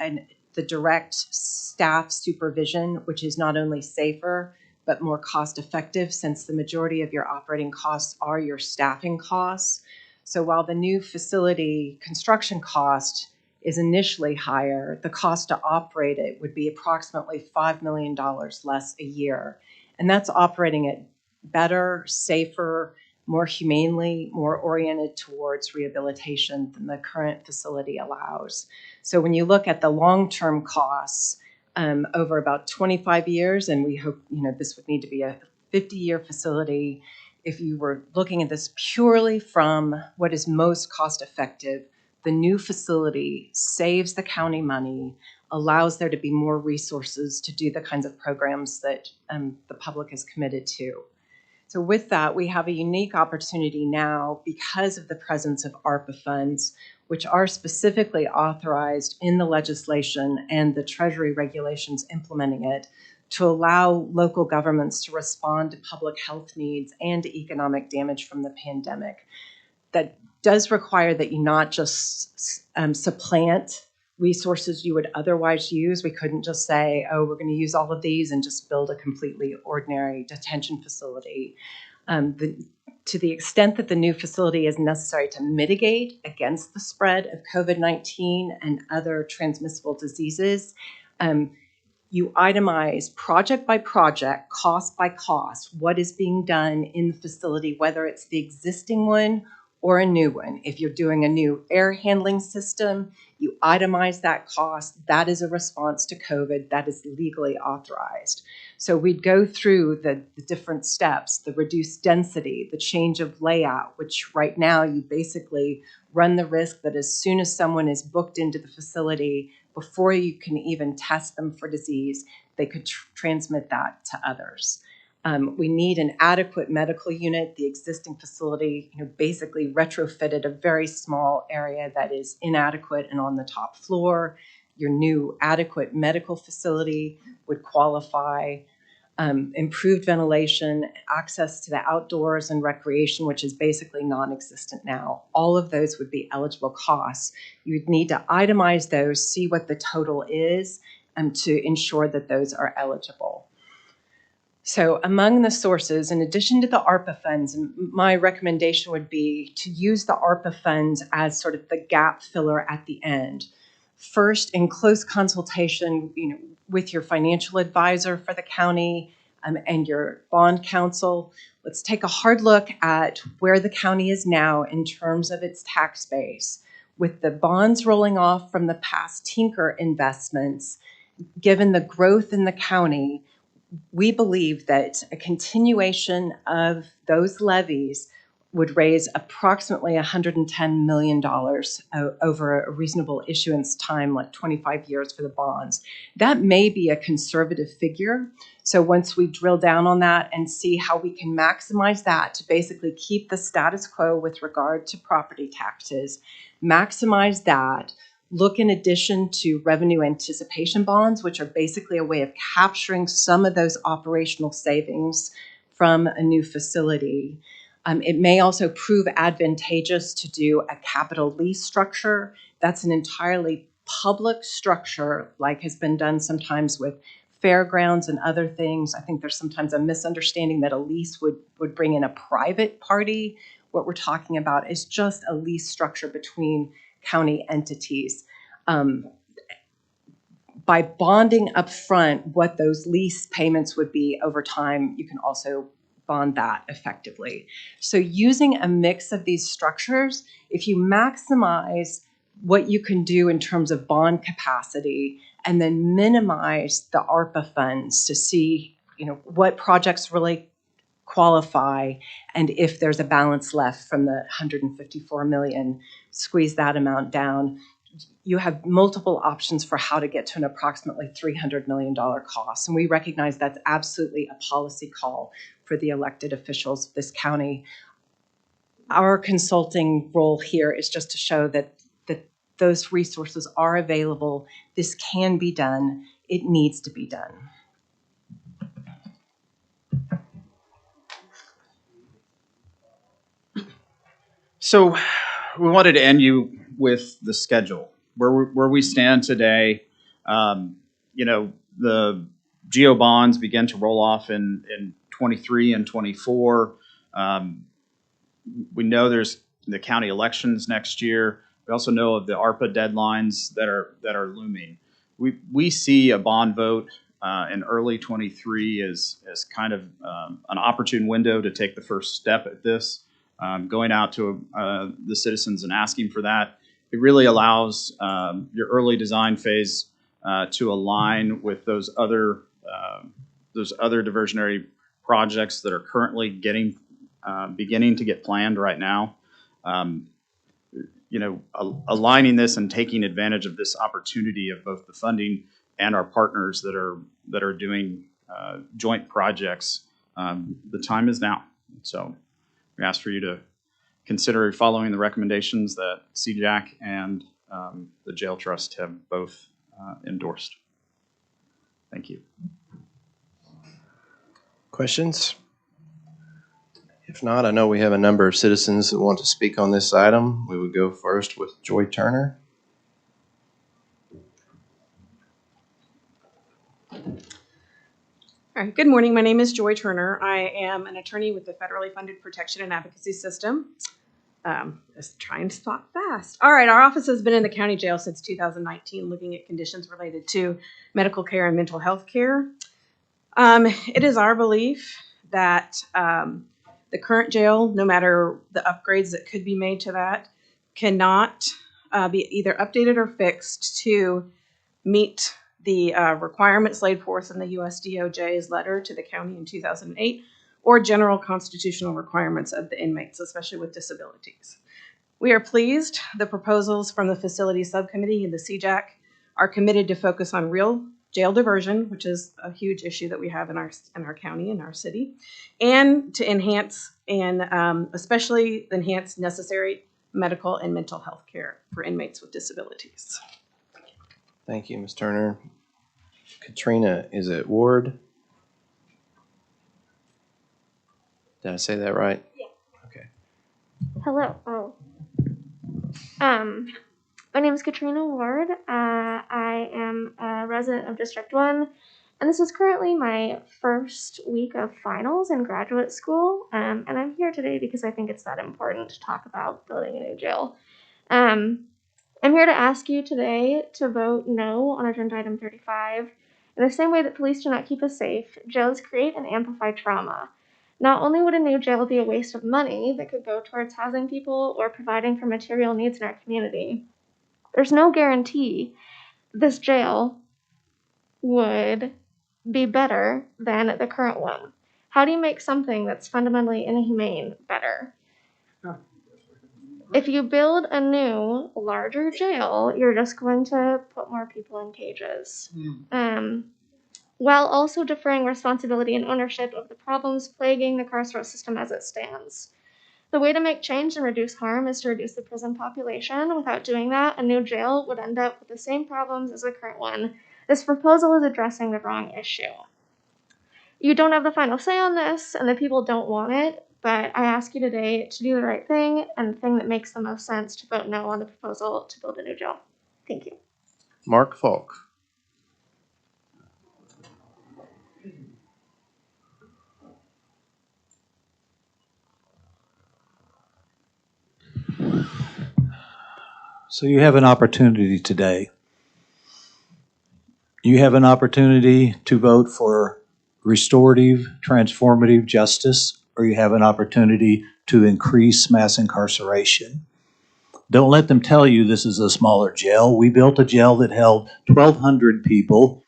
the direct staff supervision, which is not only safer, but more cost-effective, since the majority of your operating costs are your staffing costs. So while the new facility construction cost is initially higher, the cost to operate it would be approximately $5 million less a year. And that's operating it better, safer, more humanely, more oriented towards rehabilitation than the current facility allows. So when you look at the long-term costs over about 25 years, and we hope, you know, this would need to be a 50-year facility. If you were looking at this purely from what is most cost-effective, the new facility saves the county money, allows there to be more resources to do the kinds of programs that the public is committed to. So with that, we have a unique opportunity now because of the presence of ARPA funds, which are specifically authorized in the legislation and the Treasury regulations implementing it, to allow local governments to respond to public health needs and economic damage from the pandemic. That does require that you not just supplant resources you would otherwise use. We couldn't just say, oh, we're going to use all of these and just build a completely ordinary detention facility. To the extent that the new facility is necessary to mitigate against the spread of COVID-19 and other transmissible diseases, you itemize project by project, cost by cost, what is being done in the facility, whether it's the existing one or a new one. If you're doing a new air handling system, you itemize that cost. That is a response to COVID that is legally authorized. So we'd go through the different steps, the reduced density, the change of layout, which right now you basically run the risk that as soon as someone is booked into the facility, before you can even test them for disease, they could transmit that to others. We need an adequate medical unit. The existing facility, basically retrofitted a very small area that is inadequate and on the top floor. Your new adequate medical facility would qualify. improved ventilation, access to the outdoors and recreation, which is basically non-existent now. All of those would be eligible costs. You would need to itemize those, see what the total is, to ensure that those are eligible. So among the sources, in addition to the ARPA funds, my recommendation would be to use the ARPA funds as sort of the gap filler at the end. First, in close consultation, with your financial advisor for the county and your bond counsel, let's take a hard look at where the county is now in terms of its tax base. With the bonds rolling off from the past Tinker investments, given the growth in the county, we believe that a continuation of those levies would raise approximately $110 million over a reasonable issuance time, like 25 years for the bonds. That may be a conservative figure. So once we drill down on that and see how we can maximize that to basically keep the status quo with regard to property taxes, maximize that, look in addition to revenue anticipation bonds, which are basically a way of capturing some of those operational savings from a new facility. It may also prove advantageous to do a capital lease structure. That's an entirely public structure, like has been done sometimes with fairgrounds and other things. I think there's sometimes a misunderstanding that a lease would bring in a private party. What we're talking about is just a lease structure between county entities. By bonding up front what those lease payments would be over time, you can also bond that effectively. So using a mix of these structures, if you maximize what you can do in terms of bond capacity and then minimize the ARPA funds to see, what projects really qualify, and if there's a balance left from the $154 million, squeeze that amount down, you have multiple options for how to get to an approximately $300 million cost. And we recognize that's absolutely a policy call for the elected officials of this county. Our consulting role here is just to show that those resources are available. This can be done. It needs to be done. So we wanted to end you with the schedule, where we stand today. The GO bonds begin to roll off in 23 and 24. We know there's the county elections next year. We also know of the ARPA deadlines that are looming. We see a bond vote in early 23 as kind of an opportune window to take the first step at this. Going out to the citizens and asking for that. It really allows your early design phase to align with those other diversionary projects that are currently beginning to get planned right now. Aligning this and taking advantage of this opportunity of both the funding and our partners that are doing joint projects. The time is now. So we ask for you to consider following the recommendations that CJAC and the Jail Trust have both endorsed. Thank you. Questions? If not, I know we have a number of citizens that want to speak on this item. We would go first with Joy Turner. All right. Good morning. My name is Joy Turner. I am an attorney with the Federally Funded Protection and Advocacy System. Let's try and talk fast. All right. Our office has been in the county jail since 2019, looking at conditions related to medical care and mental health care. It is our belief that the current jail, no matter the upgrades that could be made to that, cannot be either updated or fixed to meet the requirements laid forth in the US DOJ's letter to the county in 2008, or general constitutional requirements of the inmates, especially with disabilities. We are pleased the proposals from the Facility Subcommittee and the CJAC are committed to focus on real jail diversion, which is a huge issue that we have in our county and our city, and to enhance and especially enhance necessary medical and mental health care for inmates with disabilities. Thank you, Ms. Turner. Katrina, is it Ward? Did I say that right? Hello. My name is Katrina Ward. I am a resident of District 1, and this is currently my first week of finals in graduate school. And I'm here today because I think it's that important to talk about building a new jail. I'm here to ask you today to vote no on Agenda Item 35. In the same way that police do not keep us safe, jails create and amplify trauma. Not only would a new jail be a waste of money that could go towards housing people or providing for material needs in our community, there's no guarantee this jail would be better than the current one. How do you make something that's fundamentally inhumane better? If you build a new, larger jail, you're just going to put more people in cages. While also deferring responsibility and ownership of the problems plaguing the carceral system as it stands. The way to make change and reduce harm is to reduce the prison population. Without doing that, a new jail would end up with the same problems as the current one. This proposal is addressing the wrong issue. You don't have the final say on this, and the people don't want it, but I ask you today to do the right thing and the thing that makes the most sense to vote no on the proposal to build a new jail. Thank you. Mark Falk. So you have an opportunity today. You have an opportunity to vote for restorative, transformative justice, or you have an opportunity to increase mass incarceration. Don't let them tell you this is a smaller jail. We built a jail that held 1,200 people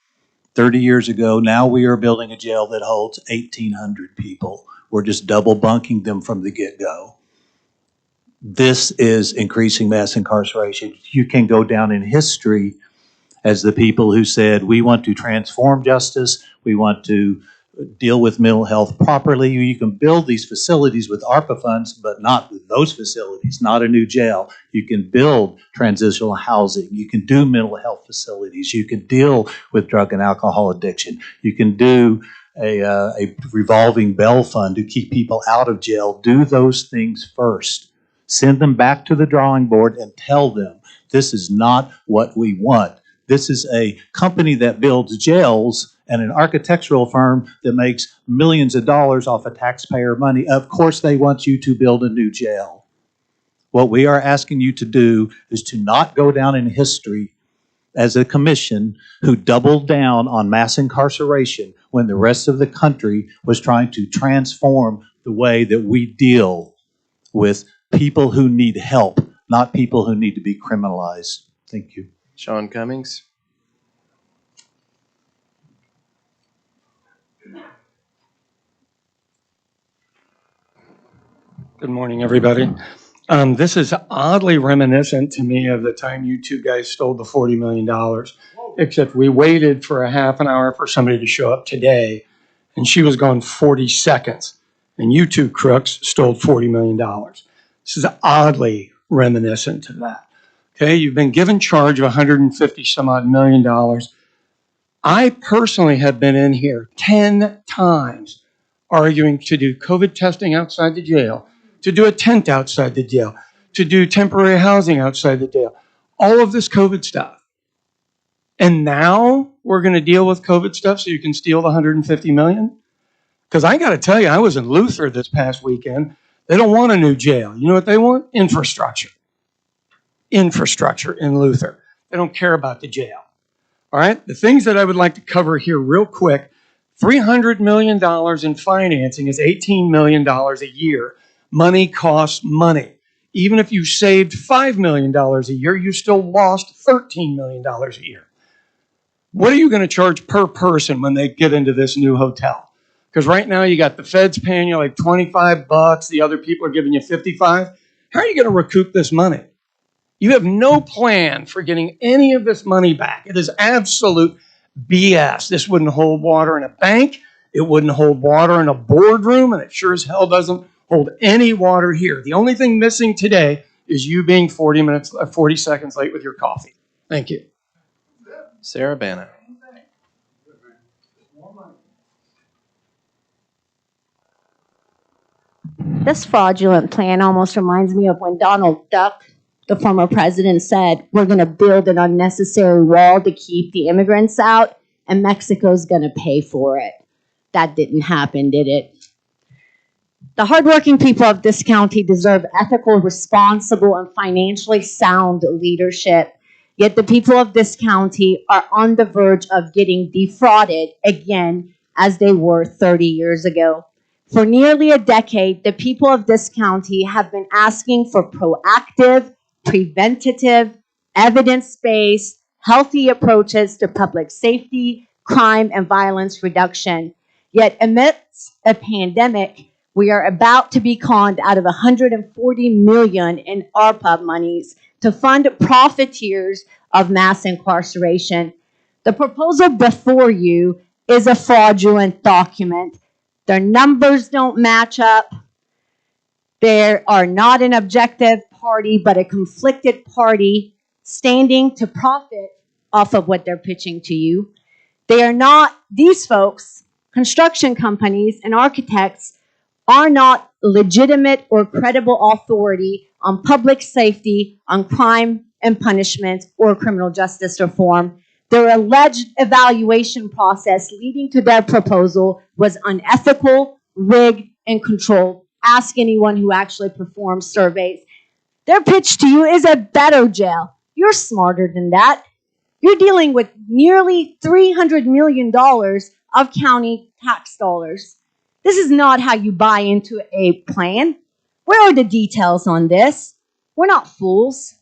30 years ago. Now we are building a jail that holds 1,800 people. We're just double bunking them from the get-go. This is increasing mass incarceration. You can go down in history as the people who said, we want to transform justice, we want to deal with mental health properly. You can build these facilities with ARPA funds, but not with those facilities, not a new jail. You can build transitional housing. You can do mental health facilities. You can deal with drug and alcohol addiction. You can do a revolving bail fund to keep people out of jail. Do those things first. Send them back to the drawing board and tell them this is not what we want. This is a company that builds jails and an architectural firm that makes millions of dollars off of taxpayer money. Of course they want you to build a new jail. What we are asking you to do is to not go down in history as a commission who doubled down on mass incarceration when the rest of the country was trying to transform the way that we deal with people who need help, not people who need to be criminalized. Thank you. Sean Cummings. Good morning, everybody. This is oddly reminiscent to me of the time you two guys stole the $40 million, except we waited for a half an hour for somebody to show up today, and she was gone 40 seconds, and you two crooks stole $40 million. This is oddly reminiscent to that. Okay, you've been given charge of $150 some odd million. I personally have been in here 10 times arguing to do COVID testing outside the jail, to do a tent outside the jail, to do temporary housing outside the jail, all of this COVID stuff. And now we're going to deal with COVID stuff so you can steal the $150 million? Because I got to tell you, I was in Luther this past weekend. They don't want a new jail. You know what they want? Infrastructure. Infrastructure in Luther. They don't care about the jail. All right? The things that I would like to cover here real quick, $300 million in financing is $18 million a year. Money costs money. Even if you saved $5 million a year, you still lost $13 million a year. What are you going to charge per person when they get into this new hotel? Because right now you got the feds paying you like $25, the other people are giving you $55. How are you going to recoup this money? You have no plan for getting any of this money back. It is absolute BS. This wouldn't hold water in a bank. It wouldn't hold water in a boardroom, and it sure as hell doesn't hold any water here. The only thing missing today is you being 40 seconds late with your coffee. Thank you. Sarah Banna. This fraudulent plan almost reminds me of when Donald Duck, the former president, said, we're going to build an unnecessary wall to keep the immigrants out, and Mexico's going to pay for it. That didn't happen, did it? The hardworking people of this county deserve ethical, responsible, and financially sound leadership. Yet the people of this county are on the verge of getting defrauded again as they were 30 years ago. For nearly a decade, the people of this county have been asking for proactive, preventative, evidence-based, healthy approaches to public safety, crime, and violence reduction. Yet amidst a pandemic, we are about to be conned out of $140 million in ARPA monies to fund profiteers of mass incarceration. The proposal before you is a fraudulent document. Their numbers don't match up. They are not an objective party, but a conflicted party standing to profit off of what they're pitching to you. They are not, these folks, construction companies and architects, are not legitimate or credible authority on public safety, on crime and punishment, or criminal justice reform. Their alleged evaluation process leading to their proposal was unethical, rigged, and controlled. Ask anyone who actually performs surveys. Their pitch to you is a better jail. You're smarter than that. You're dealing with nearly $300 million of county tax dollars. This is not how you buy into a plan. Where are the details on this? We're not fools.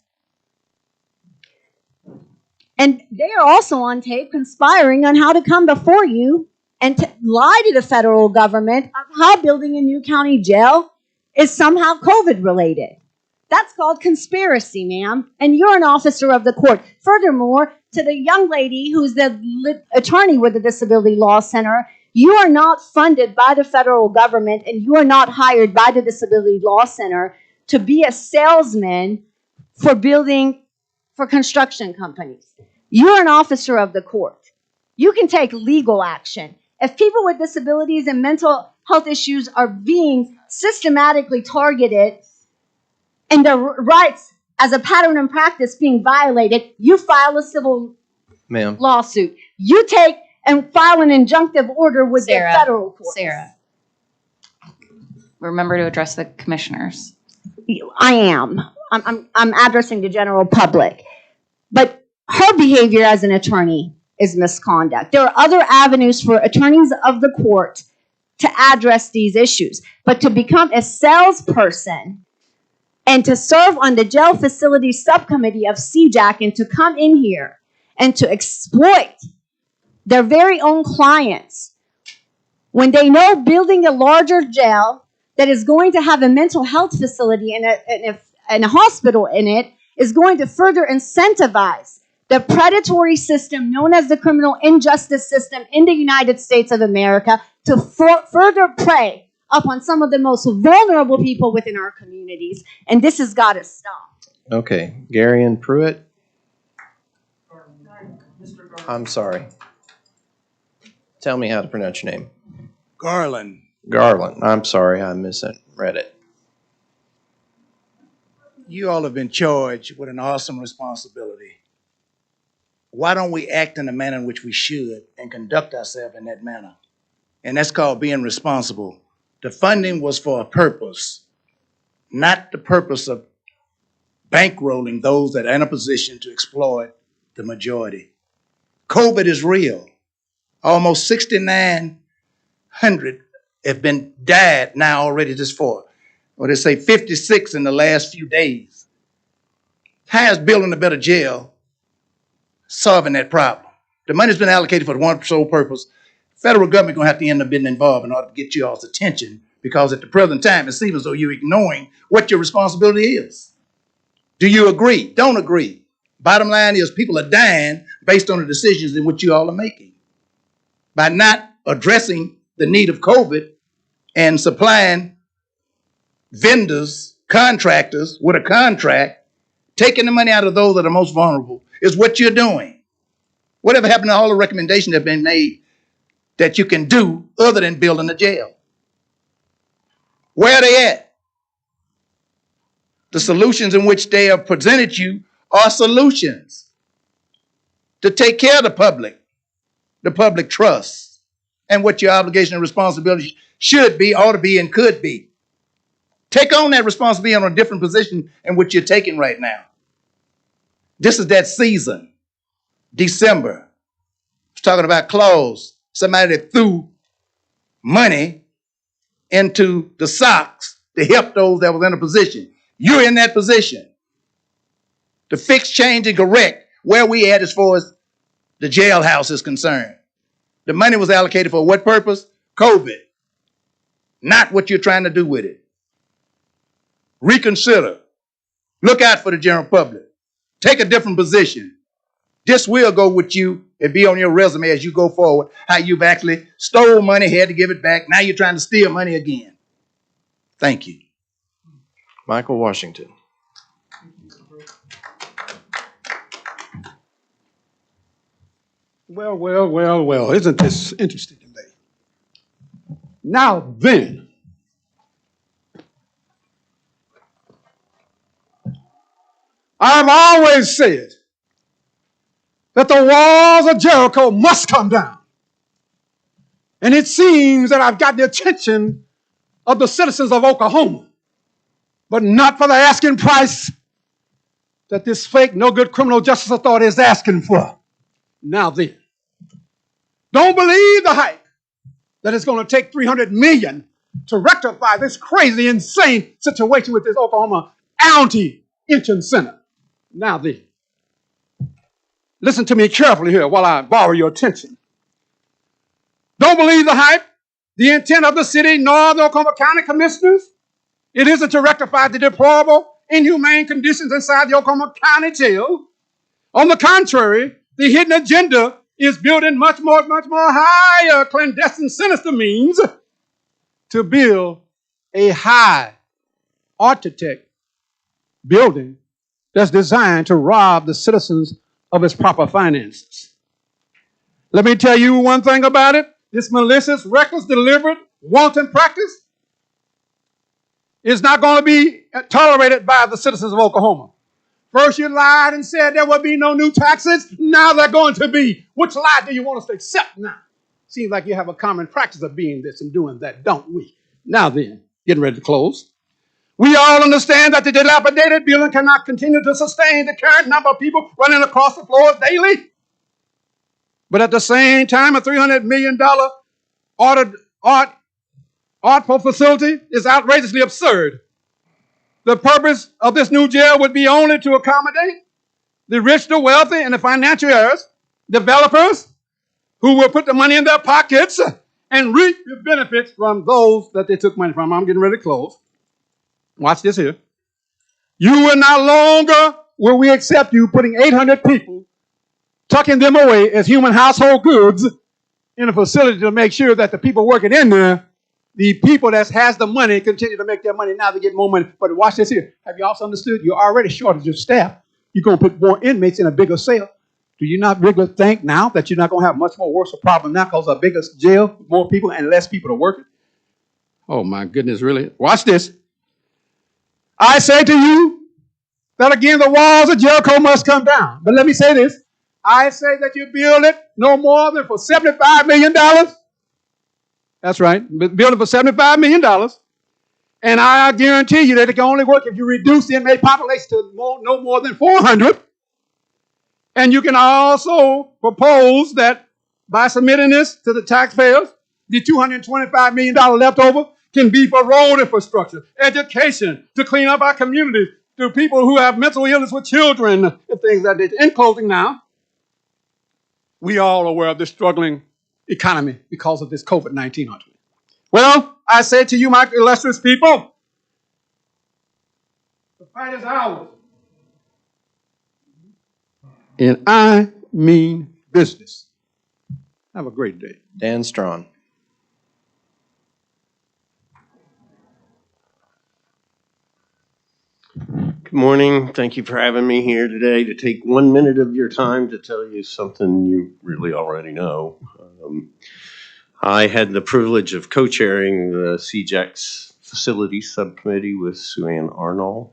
And they are also on tape conspiring on how to come before you and to lie to the federal government of how building a new county jail is somehow COVID related. That's called conspiracy, ma'am. And you're an officer of the court. Furthermore, to the young lady who's the attorney with the Disability Law Center, you are not funded by the federal government and you are not hired by the Disability Law Center to be a salesman for construction companies. You're an officer of the court. You can take legal action. If people with disabilities and mental health issues are being systematically targeted and their rights as a pattern and practice being violated, you file a civil lawsuit. You take and file an injunctive order with the federal court. Sarah, remember to address the commissioners. I am. I'm addressing the general public. But her behavior as an attorney is misconduct. There are other avenues for attorneys of the court to address these issues. But to become a salesperson and to serve on the jail facility subcommittee of CJAC and to come in here and to exploit their very own clients when they know building a larger jail that is going to have a mental health facility and a hospital in it is going to further incentivize the predatory system known as the criminal injustice system in the United States of America to further prey upon some of the most vulnerable people within our communities. And this has got to stop. Okay, Gary and Pruitt. I'm sorry. Tell me how to pronounce your name. Garland. Garland. I'm sorry, I misread it. You all have been charged with an awesome responsibility. Why don't we act in the manner in which we should and conduct ourselves in that manner? And that's called being responsible. The funding was for a purpose, not the purpose of bankrolling those that are in a position to exploit the majority. COVID is real. Almost 6,900 have been died now already this far. Or they say 56 in the last few days. How is building a better jail solving that problem? The money's been allocated for one sole purpose. Federal government going to have to end up being involved in order to get you all's attention because at the present time it seems as though you're ignoring what your responsibility is. Do you agree? Don't agree. Bottom line is people are dying based on the decisions in which you all are making. By not addressing the need of COVID and supplying vendors, contractors with a contract, taking the money out of those that are most vulnerable is what you're doing. Whatever happened to all the recommendations that have been made that you can do other than building a jail? Where are they at? The solutions in which they have presented you are solutions to take care of the public trust, and what your obligation and responsibility should be, ought to be, and could be. Take on that responsibility on a different position in which you're taking right now. This is that season, December. I was talking about clothes. Somebody that threw money into the socks to help those that were in a position. You're in that position to fix, change, and correct where we at as far as the jailhouse is concerned. The money was allocated for what purpose? COVID. Not what you're trying to do with it. Reconsider. Look out for the general public. Take a different position. This will go with you and be on your resume as you go forward, how you've actually stole money, had to give it back. Now you're trying to steal money again. Thank you. Michael Washington. Well, isn't this interesting to me? Now then, I've always said that the walls of Jericho must come down. And it seems that I've got the attention of the citizens of Oklahoma, but not for the asking price that this fake, no good criminal justice authority is asking for. Now then, don't believe the hype that it's going to take $300 million to rectify this crazy, insane situation with this Oklahoma County Detention Center. Now then, listen to me carefully here while I borrow your attention. Don't believe the hype. The intent of the city nor the Oklahoma County Commissioners, it isn't to rectify the deplorable, inhumane conditions inside the Oklahoma County Jail. On the contrary, the hidden agenda is building much more higher, clandestine, sinister means to build a high architect building that's designed to rob the citizens of its proper finances. Let me tell you one thing about it. This malicious, reckless, deliberate, wanton practice is not going to be tolerated by the citizens of Oklahoma. First you lied and said there would be no new taxes. Now they're going to be. Which lie do you want us to accept now? Seems like you have a common practice of being this and doing that, don't we? Now then, getting ready to close. We all understand that the dilapidated building cannot continue to sustain the current number of people running across the floors daily. But at the same time, a $300 million artful facility is outrageously absurd. The purpose of this new jail would be only to accommodate the rich, the wealthy, and the financial heirs, developers who will put the money in their pockets and reap the benefits from those that they took money from. I'm getting ready to close. Watch this here. You will no longer will we accept you putting 800 people, tucking them away as human household goods in a facility to make sure that the people working in there, the people that has the money, continue to make their money. Now they get more money. But watch this here. Have you also understood? You're already shortage of staff. You're going to put more inmates in a bigger cell. Do you not really think now that you're not going to have much more worse a problem now because a bigger jail, more people and less people to work it? Oh my goodness, really? Watch this. I say to you that again the walls of Jericho must come down. But let me say this. I say that you build it no more than for $75 million. That's right. Build it for $75 million. And I guarantee you that it can only work if you reduce the inmate population to no more than 400. And you can also propose that by submitting this to the taxpayers, the $225 million left over can be for road infrastructure, education, to clean up our communities, to people who have mental illness with children, and things like that. In closing now, we all are aware of this struggling economy because of this COVID-19, aren't we? Well, I say to you, my illustrious people, the fight is ours. And I mean business. Have a great day. Dan Strawn. Good morning. Thank you for having me here today to take 1 minute of your time to tell you something you really already know. I had the privilege of co-chairing the CJEC's Facilities Subcommittee with Sue Ann Arnold.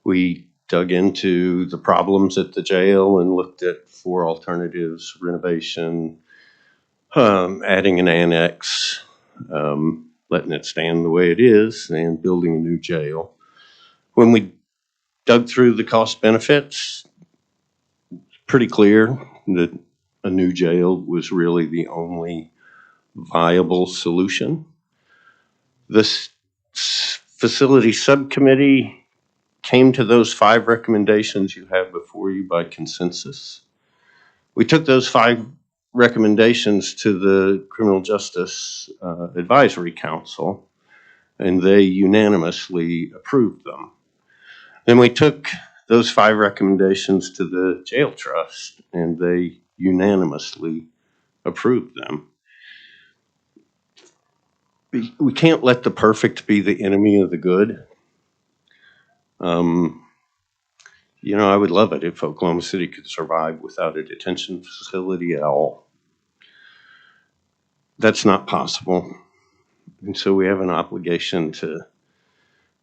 We dug into the problems at the jail and looked at 4 alternatives: renovation, adding an annex, letting it stand the way it is, and building a new jail. When we dug through the cost benefits, it's pretty clear that a new jail was really the only viable solution. This facility subcommittee came to those 5 recommendations you have before you by consensus. We took those 5 recommendations to the Criminal Justice Advisory Council, and they unanimously approved them. Then we took those 5 recommendations to the Jail Trust, and they unanimously approved them. We can't let the perfect be the enemy of the good. You know, I would love it if Oklahoma City could survive without a detention facility at all. That's not possible. And so we have an obligation to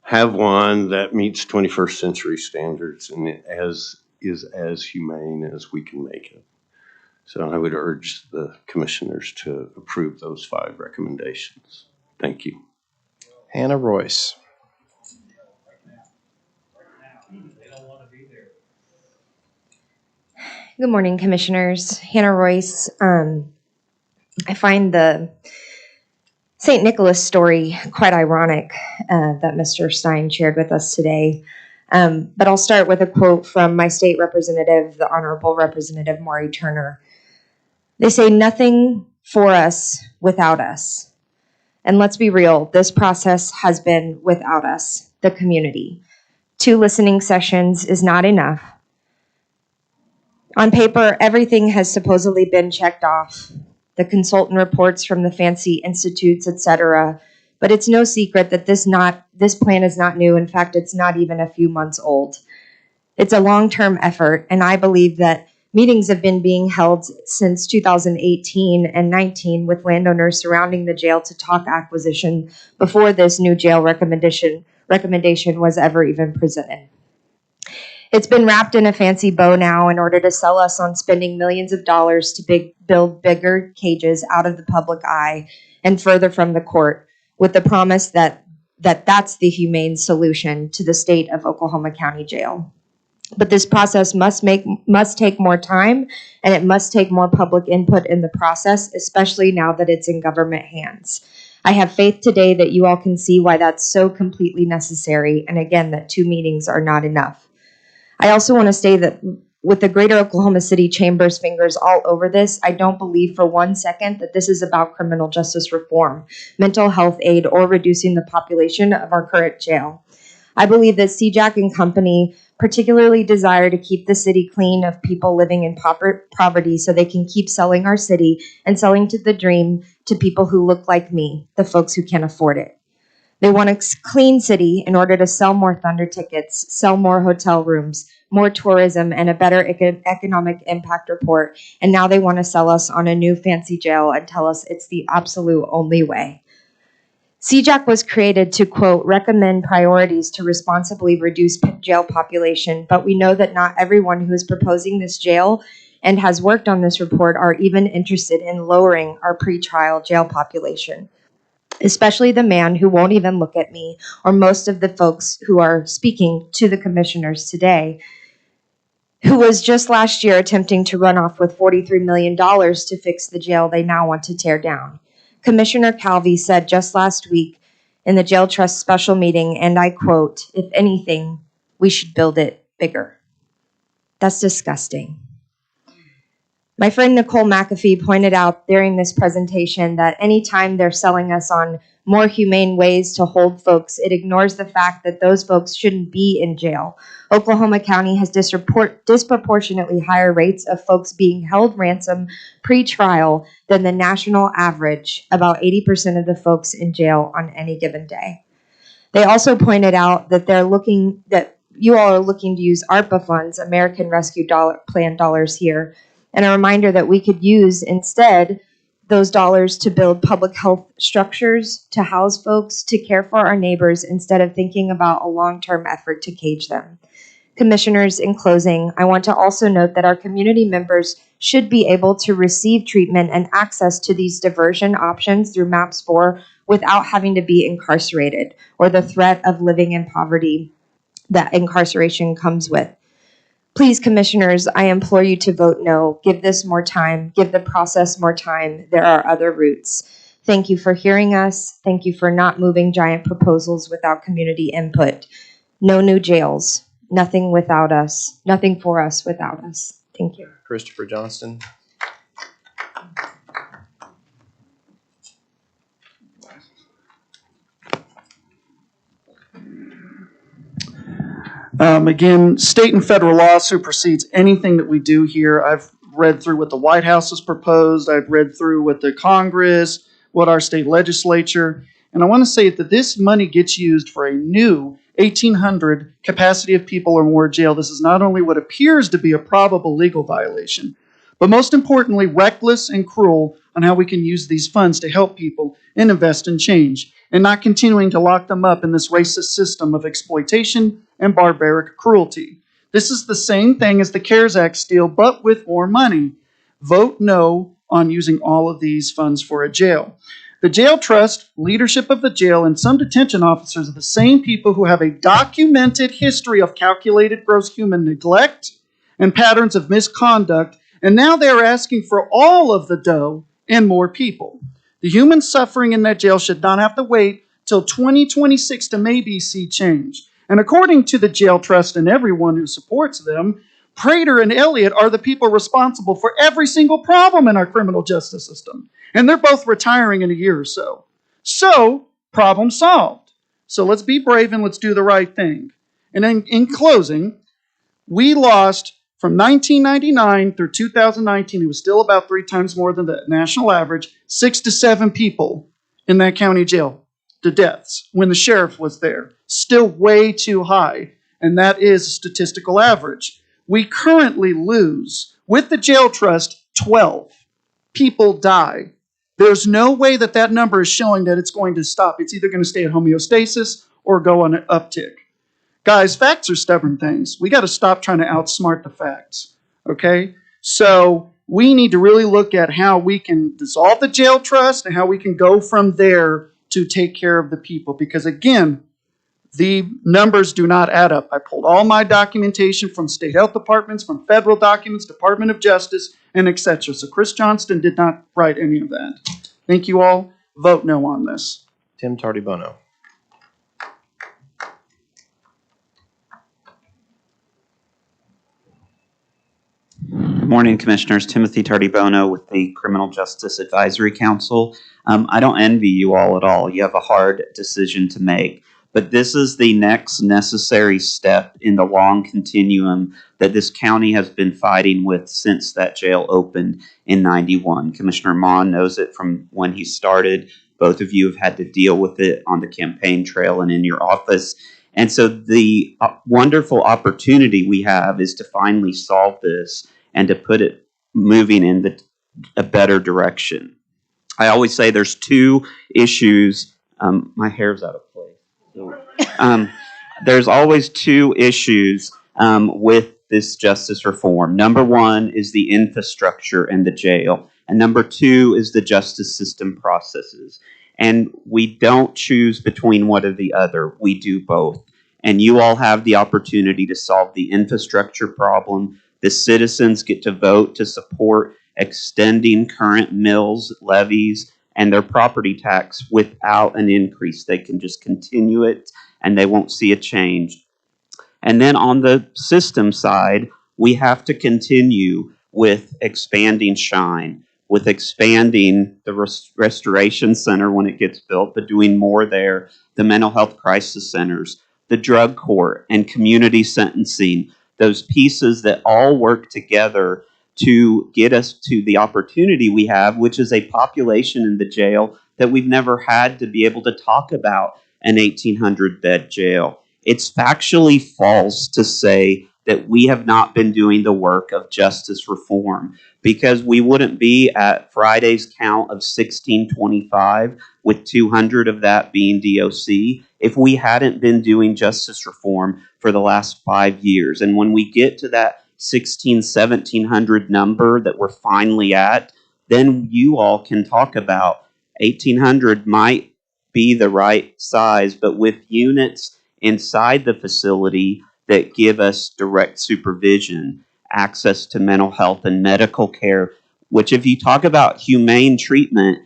have one that meets 21st century standards and is as humane as we can make it. So I would urge the commissioners to approve those 5 recommendations. Thank you. Hannah Royce. Good morning, Commissioners. Hannah Royce. I find the St. Nicholas story quite ironic that Mr. Stein shared with us today. But I'll start with a quote from my state representative, the Honorable Representative Maury Turner. They say, "Nothing for us without us." And let's be real, this process has been without us, the community. 2 listening sessions is not enough. On paper, everything has supposedly been checked off. The consultant reports from the fancy institutes, etc. But it's no secret that this plan is not new. In fact, it's not even a few months old. It's a long-term effort, and I believe that meetings have been being held since 2018 and 19 with landowners surrounding the jail to talk acquisition before this new jail recommendation was ever even presented. It's been wrapped in a fancy bow now in order to sell us on spending millions of dollars to build bigger cages out of the public eye and further from the court, with the promise that that's the humane solution to the state of Oklahoma County Jail. But this process must take more time, and it must take more public input in the process, especially now that it's in government hands. I have faith today that you all can see why that's so completely necessary, and again, that 2 meetings are not enough. I also want to say that with the Greater Oklahoma City Chamber's fingers all over this, I don't believe for 1 second that this is about criminal justice reform, mental health aid, or reducing the population of our current jail. I believe that CJAC and company particularly desire to keep the city clean of people living in poverty so they can keep selling our city and selling to the dream to people who look like me, the folks who can't afford it. They want a clean city in order to sell more Thunder tickets, sell more hotel rooms, more tourism, and a better economic impact report. And now they want to sell us on a new fancy jail and tell us it's the absolute only way. CJAC was created to, quote, recommend priorities to responsibly reduce jail population, but we know that not everyone who is proposing this jail and has worked on this report are even interested in lowering our pretrial jail population, especially the man who won't even look at me or most of the folks who are speaking to the commissioners today, who was just last year attempting to run off with $43 million to fix the jail they now want to tear down. Commissioner Calvi said just last week in the Jail Trust special meeting, and I quote, "If anything, we should build it bigger." That's disgusting. My friend Nicole McAfee pointed out during this presentation that anytime they're selling us on more humane ways to hold folks, it ignores the fact that those folks shouldn't be in jail. Oklahoma County has disproportionately higher rates of folks being held ransom pre-trial than the national average, about 80% of the folks in jail on any given day. They also pointed out that you all are looking to use ARPA funds, American Rescue Plan dollars here, and a reminder that we could use instead those dollars to build public health structures, to house folks, to care for our neighbors instead of thinking about a long-term effort to cage them. Commissioners, in closing, I want to also note that our community members should be able to receive treatment and access to these diversion options through MAPS 4 without having to be incarcerated or the threat of living in poverty that incarceration comes with. Please, commissioners, I implore you to vote no. Give this more time. Give the process more time. There are other routes. Thank you for hearing us. Thank you for not moving giant proposals without community input. No new jails. Nothing without us. Nothing for us without us. Thank you. Christopher Johnston. Again, state and federal law supersedes anything that we do here. I've read through what the White House has proposed. I've read through what the Congress, what our state legislature, and I want to say that this money gets used for a new 1,800 capacity of people or more jail. This is not only what appears to be a probable legal violation, but most importantly, reckless and cruel on how we can use these funds to help people and invest in change, and not continuing to lock them up in this racist system of exploitation and barbaric cruelty. This is the same thing as the CARES Act steal, but with more money. Vote no on using all of these funds for a jail. The jail trust, leadership of the jail, and some detention officers are the same people who have a documented history of calculated gross human neglect and patterns of misconduct, and now they are asking for all of the dough and more people. The human suffering in that jail should not have to wait till 2026 to maybe see change. And according to the jail trust and everyone who supports them, Prater and Elliott are the people responsible for every single problem in our criminal justice system. And they're both retiring in a year or so. So, problem solved. So let's be brave and let's do the right thing. And then in closing, we lost from 1999 through 2019, it was still about 3 times more than the national average, 6 to 7 people in that county jail to deaths when the sheriff was there. Still way too high, and that is a statistical average. We currently lose, with the jail trust, 12 people die. There's no way that that number is showing that it's going to stop. It's either going to stay at homeostasis or go on an uptick. Guys, facts are stubborn things. We got to stop trying to outsmart the facts, okay? So we need to really look at how we can dissolve the jail trust and how we can go from there to take care of the people. Because again, the numbers do not add up. I pulled all my documentation from state health departments, from federal documents, Department of Justice, and etc. So Chris Johnston did not write any of that. Thank you all. Vote no on this. Tim Tardibono. Good morning, Commissioners. Timothy Tardibono with the Criminal Justice Advisory Council. I don't envy you all at all. You have a hard decision to make. But this is the next necessary step in the long continuum that this county has been fighting with since that jail opened in '91. Commissioner Mon knows it from when he started. Both of you have had to deal with it on the campaign trail and in your office. And so the wonderful opportunity we have is to finally solve this and to put it moving in a better direction. I always say there's 2 issues. My hair's out of place. So, there's always 2 issues with this justice reform. Number 1 is the infrastructure in the jail. And number 2 is the justice system processes. And we don't choose between one or the other. We do both. And you all have the opportunity to solve the infrastructure problem. The citizens get to vote to support extending current mills, levies, and their property tax without an increase. They can just continue it and they won't see a change. And then on the system side, we have to continue with expanding SHINE, with expanding the Restoration Center when it gets built, but doing more there, the mental health crisis centers, the drug court, and community sentencing, those pieces that all work together to get us to the opportunity we have, which is a population in the jail that we've never had to be able to talk about an 1,800-bed jail. It's factually false to say that we have not been doing the work of justice reform, because we wouldn't be at Friday's count of 1625, with 200 of that being DOC, if we hadn't been doing justice reform for the last 5 years. And when we get to that 1700 number that we're finally at, then you all can talk about 1800 might be the right size, but with units inside the facility that give us direct supervision, access to mental health and medical care, which if you talk about humane treatment,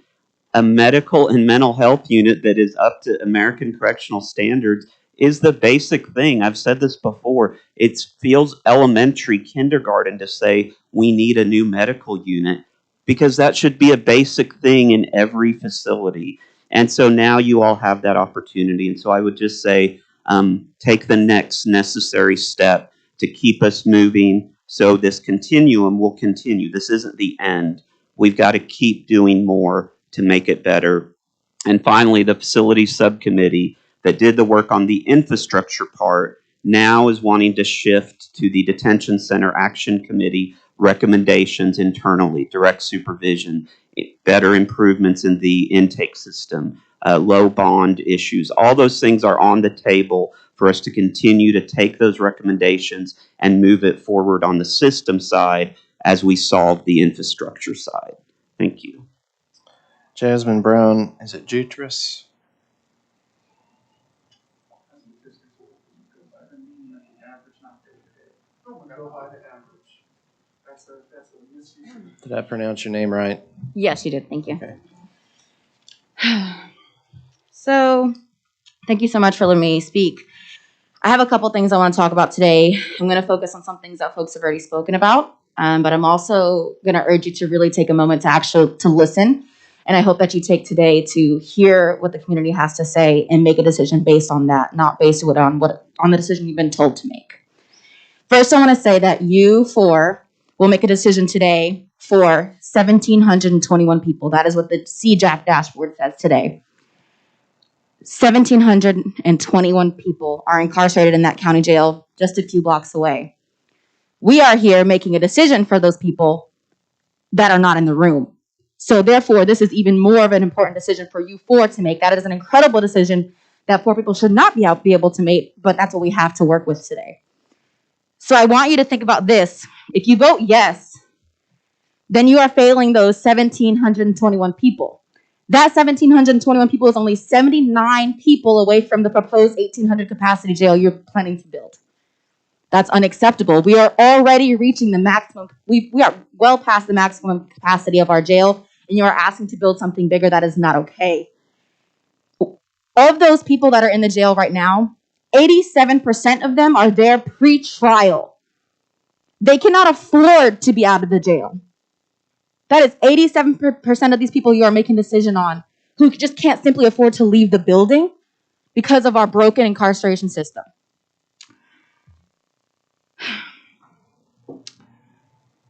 a medical and mental health unit that is up to American correctional standards is the basic thing. I've said this before. It feels elementary kindergarten to say we need a new medical unit, because that should be a basic thing in every facility. And so now you all have that opportunity. And so I would just say, take the next necessary step to keep us moving so this continuum will continue. This isn't the end. We've got to keep doing more to make it better. And finally, the facilities subcommittee that did the work on the infrastructure part now is wanting to shift to the detention center action committee recommendations internally, direct supervision, better improvements in the intake system, low bond issues. All those things are on the table for us to continue to take those recommendations and move it forward on the system side as we solve the infrastructure side. Thank you. Jasmine Brown, is it Jutras? Did I pronounce your name right? Yes, you did. Thank you. Okay. So, thank you so much for letting me speak. I have a couple things I want to talk about today. I'm going to focus on some things that folks have already spoken about, but I'm also going to urge you to really take a moment to listen. And I hope that you take today to hear what the community has to say and make a decision based on that, not based on the decision you've been told to make. First, I want to say that you four will make a decision today for 1,721 people. That is what the CJAC dashboard says today. 1,721 people are incarcerated in that county jail just a few blocks away. We are here making a decision for those people that are not in the room. So therefore, this is even more of an important decision for you four to make. That is an incredible decision that four people should not be able to make, but that's what we have to work with today. So I want you to think about this. If you vote yes, then you are failing those 1,721 people. That 1,721 people is only 79 people away from the proposed 1,800 capacity jail you're planning to build. That's unacceptable. We are already reaching the maximum. We are well past the maximum capacity of our jail, and you are asking to build something bigger. That is not okay. Of those people that are in the jail right now, 87% of them are there pre-trial. They cannot afford to be out of the jail. That is 87% of these people you are making a decision on who just can't simply afford to leave the building because of our broken incarceration system.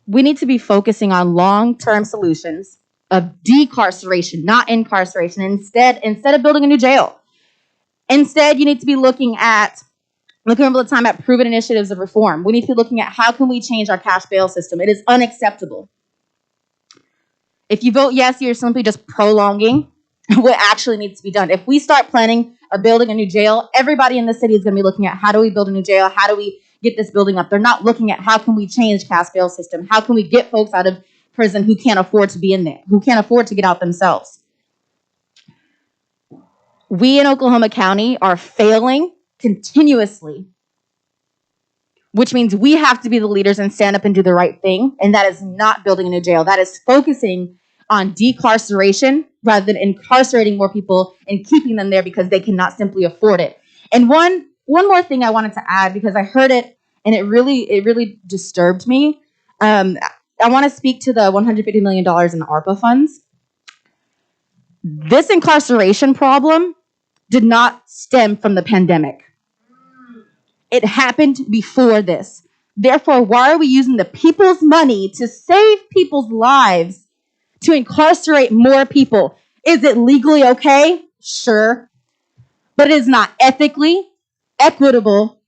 We need to be focusing on long-term solutions of decarceration, not incarceration. Instead of building a new jail, instead you need to be looking over the time at proven initiatives of reform. We need to be looking at how can we change our cash bail system. It is unacceptable. If you vote yes, you're simply just prolonging what actually needs to be done. If we start planning or building a new jail, everybody in the city is going to be looking at how do we build a new jail? How do we get this building up? They're not looking at how can we change cash bail system? How can we get folks out of prison who can't afford to be in there, who can't afford to get out themselves? We in Oklahoma County are failing continuously, which means we have to be the leaders and stand up and do the right thing. And that is not building a new jail. That is focusing on decarceration rather than incarcerating more people and keeping them there because they cannot simply afford it. And one more thing I wanted to add, because I heard it and it really disturbed me. I want to speak to the $150 million in ARPA funds. This incarceration problem did not stem from the pandemic. It happened before this. Therefore, why are we using the people's money to save people's lives to incarcerate more people? Is it legally okay? Sure. But it is not ethically, equitable,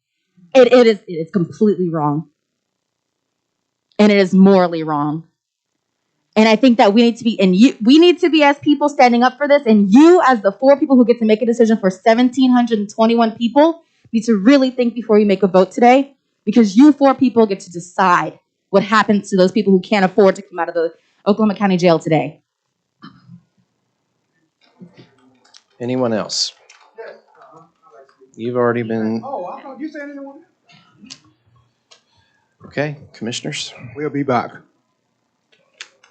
It is completely wrong. And it is morally wrong. And I think that we need to be, we need to be as people standing up for this, and you as the 4 people who get to make a decision for 1,721 people need to really think before you make a vote today, because you 4 people get to decide what happens to those people who can't afford to come out of the Oklahoma County Jail today. Anyone else? You've already been. Oh, I thought you said anyone. Okay, commissioners. We'll be back.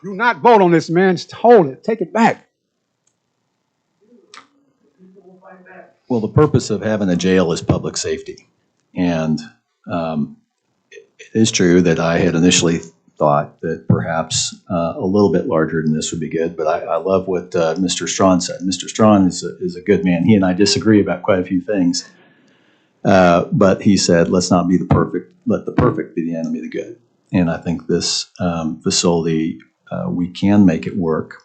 Do not vote on this, man. Just hold it. Take it back. Well, the purpose of having a jail is public safety. And it is true that I had initially thought that perhaps a little bit larger than this would be good, but I love what Mr. Strawn said. Mr. Strawn is a good man. He and I disagree about quite a few things. But he said, let's not be the perfect, let the perfect be the enemy of the good. And I think this facility, we can make it work.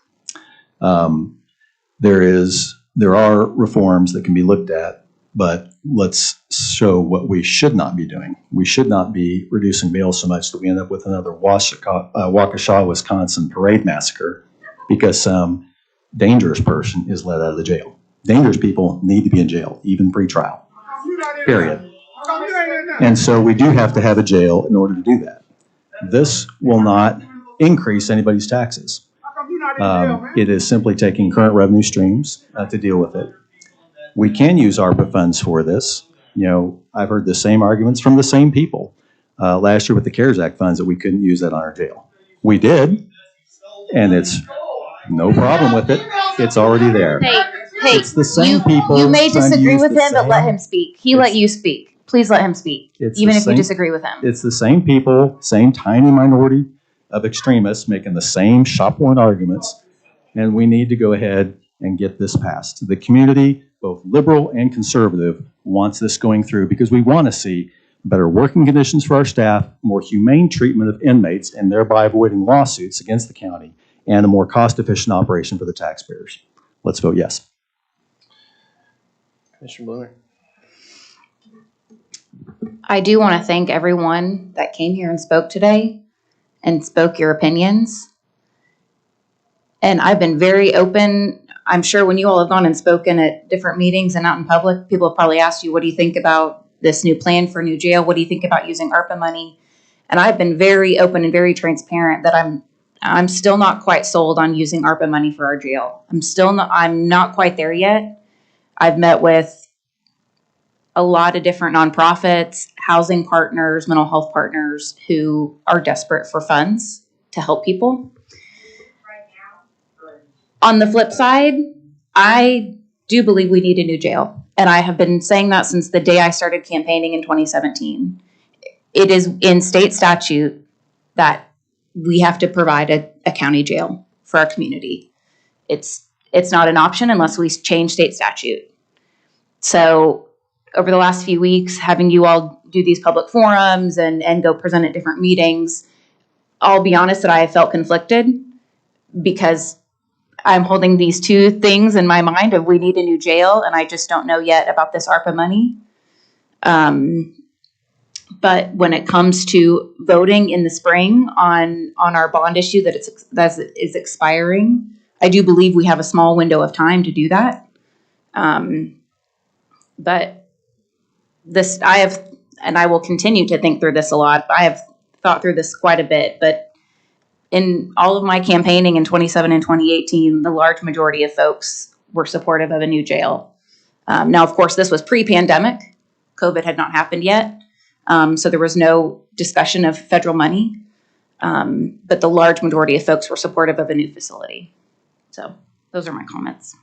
There are reforms that can be looked at, but let's show what we should not be doing. We should not be reducing bail so much that we end up with another Waukesha, Wisconsin parade massacre because some dangerous person is let out of the jail. Dangerous people need to be in jail, even pre-trial, period. And so we do have to have a jail in order to do that. This will not increase anybody's taxes. It is simply taking current revenue streams to deal with it. We can use ARPA funds for this. You know, I've heard the same arguments from the same people last year with the CARES Act funds that we couldn't use that on our jail. We did, and it's no problem with it. It's already there. Hey, it's the same people. You may trying to disagree use with the him, but same- let him speak. He let you speak. Please let him speak, It's even the if you same- disagree with him. It's the same people, same tiny minority of extremists making the same shop warrant arguments, and we need to go ahead and get this passed. The community, both liberal and conservative, wants this going through because we want to see better working conditions for our staff, more humane treatment of inmates, and thereby avoiding lawsuits against the county, and a more cost-efficient operation for the taxpayers. Let's vote yes. Commissioner Blumer. I do want to thank everyone that came here and spoke today and spoke your opinions. And I've been very open. I'm sure when you all have gone and spoken at different meetings and out in public, people have probably asked you, what do you think about this new plan for a new jail? What do you think about using ARPA money? And I've been very open and very transparent that I'm still not quite sold on using ARPA money for our jail. I'm not quite there yet. I've met with a lot of different nonprofits, housing partners, mental health partners who are desperate for funds to help people. On the flip side, I do believe we need a new jail. And I have been saying that since the day I started campaigning in 2017. It is in state statute that we have to provide a county jail for our community. It's not an option unless we change state statute. So over the last few weeks, having you all do these public forums and go present at different meetings, I'll be honest that I have felt conflicted because I'm holding these two things in my mind of we need a new jail, and I just don't know yet about this ARPA money. But when it comes to voting in the spring on our bond issue that is expiring, I do believe we have a small window of time to do that. But this, and I will continue to think through this a lot. I have thought through this quite a bit, but in all of my campaigning in 2017 and 2018, the large majority of folks were supportive of a new jail. Now, of course, this was pre-pandemic. COVID had not happened yet. So there was no discussion of federal money. But the large majority of folks were supportive of a new facility. So those are my comments.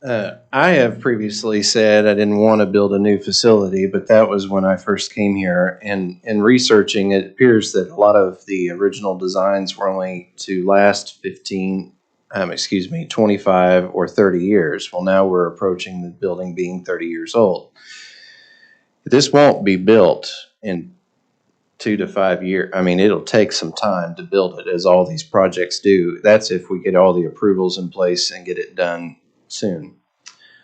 I have previously said I didn't want to build a new facility, but that was when I first came here. And in researching, it appears that a lot of the original designs were only to last 25 or 30 years. Well, now we're approaching the building being 30 years old. This won't be built in 2 to 5 years. I mean, it'll take some time to build it, as all these projects do. That's if we get all the approvals in place and get it done soon.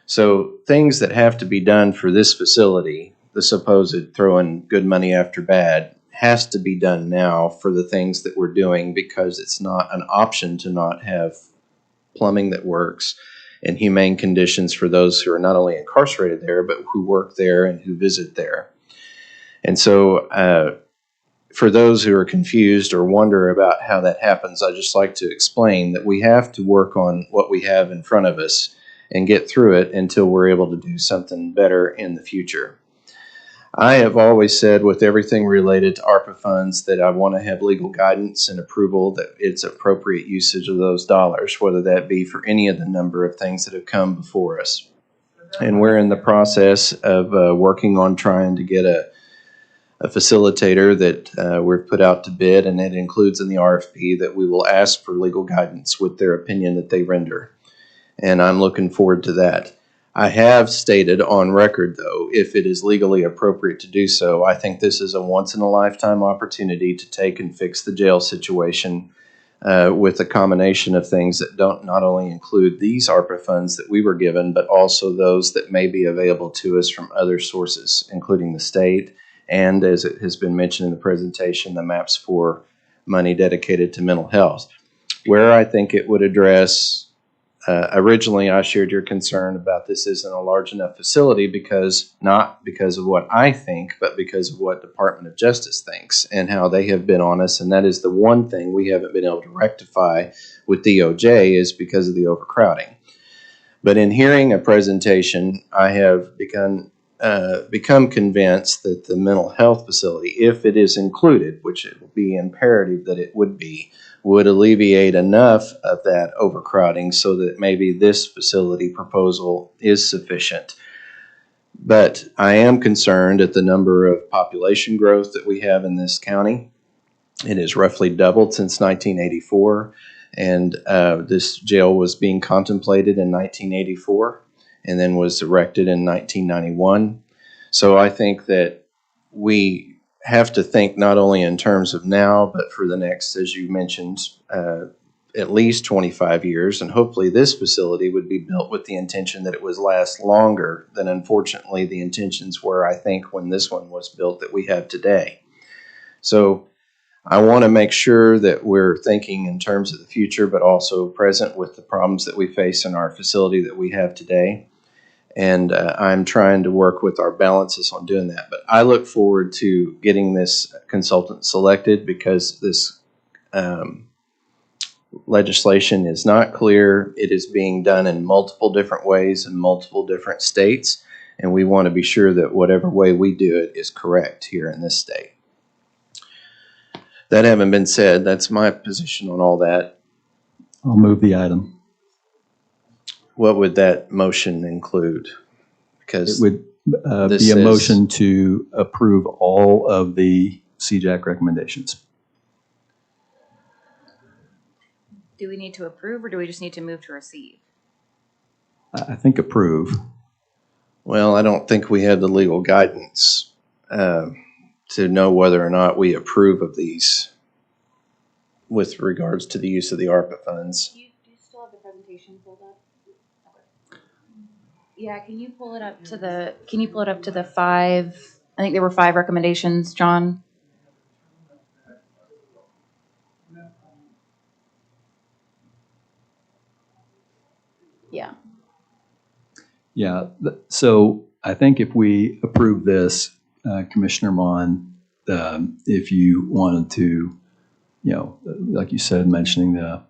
So things that have to be done for this facility the supposed throwing good money after bad has to be done now for the things that we're doing, because it's not an option to not have plumbing that works and humane conditions for those who are not only incarcerated there, but who work there and who visit there. And so for those who are confused or wonder about how that happens, I just like to explain that we have to work on what we have in front of us and get through it until we're able to do something better in the future. I have always said with everything related to ARPA funds that I want to have legal guidance and approval that it's appropriate usage of those dollars, whether that be for any of the number of things that have come before us. And we're in the process of working on trying to get a facilitator that we've put out to bid, and it includes in the RFP that we will ask for legal guidance with their opinion that they render. And I'm looking forward to that. I have stated on record, though, if it is legally appropriate to do so, I think this is a once-in-a-lifetime opportunity to take and fix the jail situation with a combination of things that don't not only include these ARPA funds that we were given, but also those that may be available to us from other sources, including the state, and as it has been mentioned in the presentation, the maps for money dedicated to mental health. Where I think it would address, originally I shared your concern about this isn't a large enough facility not because of what I think, but because of what Department of Justice thinks and how they have been on us. And that is the one thing we haven't been able to rectify with DOJ is because of the overcrowding. But in hearing a presentation, I have become convinced that the mental health facility, if it is included, which it will be imperative that it would be, would alleviate enough of that overcrowding so that maybe this facility proposal is sufficient. But I am concerned at the number of population growth that we have in this county. It has roughly doubled since 1984, and this jail was being contemplated in 1984 and then was erected in 1991. So I think that we have to think not only in terms of now, but for the next, as you mentioned, at least 25 years. And hopefully this facility would be built with the intention that it would last longer than unfortunately the intentions were, I think, when this one was built that we have today. So I want to make sure that we're thinking in terms of the future, but also present with the problems that we face in our facility that we have today. And I'm trying to work with our balances on doing that. But I look forward to getting this consultant selected because this legislation is not clear. It is being done in multiple different ways in multiple different states. And we want to be sure that whatever way we do it is correct here in this state. That having been said, that's my position on all that. I'll move the item. What would that motion include? Because it would be a motion to approve all of the CJAC recommendations. Do we need to approve or do we just need to move to receive? I think approve. Well, I don't think we have the legal guidance to know whether or not we approve of these with regards to the use of the ARPA funds. Do you still have the presentation pulled up? Okay. Yeah, can you pull it up to the 5? I think there were 5 recommendations, John. Yeah. Yeah. So I think if we approve this, Commissioner Mon, if you wanted to, like you said, mentioning the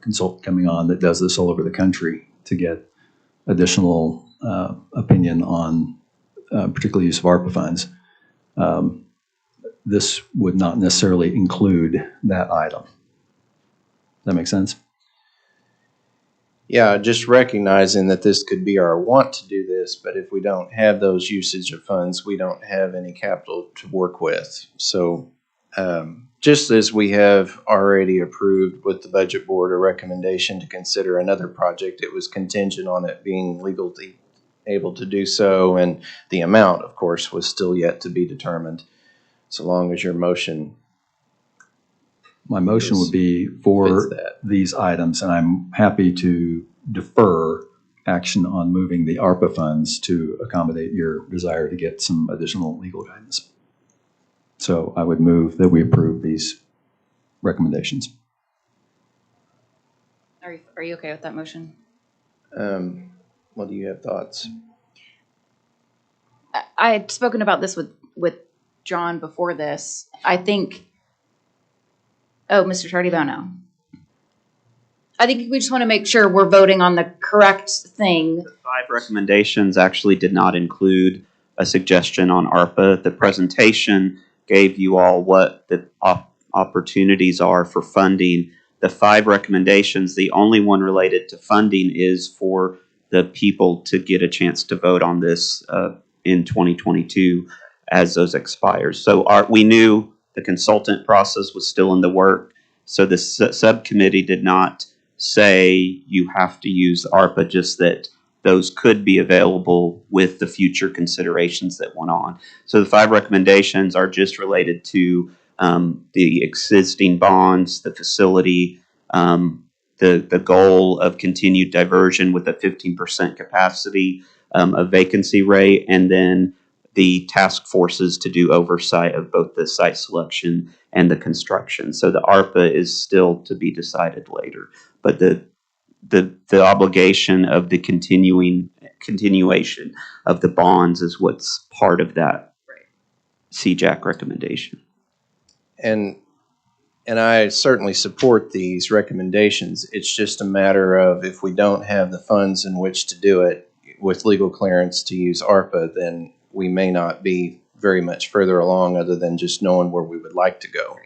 consultant coming on that does this all over the country to get additional opinion on particular use of ARPA funds, this would not necessarily include that item. Does that make sense? Yeah, just recognizing that this could be our want to do this, but if we don't have those usage of funds, we don't have any capital to work with. So just as we have already approved with the budget board a recommendation to consider another project, it was contingent on it being legally able to do so, and the amount, of course, was still yet to be determined, so long as your motion. My motion would be for these items, and I'm happy to defer action on moving the ARPA funds to accommodate your desire to get some additional legal guidance. So I would move that we approve these recommendations. Are you okay with that motion? What do you have thoughts? I had spoken about this with John before this. I think, Mr. Tardy-Bono. I think we just want to make sure we're voting on the correct thing. The 5 recommendations actually did not include a suggestion on ARPA. The presentation gave you all what the opportunities are for funding. The 5 recommendations, the only one related to funding is for the people to get a chance to vote on this in 2022 as those expires. So we knew the consultant process was still in the work. So the subcommittee did not say you have to use ARPA, just that those could be available with the future considerations that went on. So the 5 recommendations are just related to the existing bonds, the facility, the goal of continued diversion with a 15% capacity, a vacancy rate, and then the task forces to do oversight of both the site selection and the construction. So the ARPA is still to be decided later, but the obligation of the continuation of the bonds is what's part of that CJAC recommendation. And I certainly support these recommendations. It's just a matter of, if we don't have the funds in which to do it with legal clearance to use ARPA, then we may not be very much further along other than just knowing where we would like to go.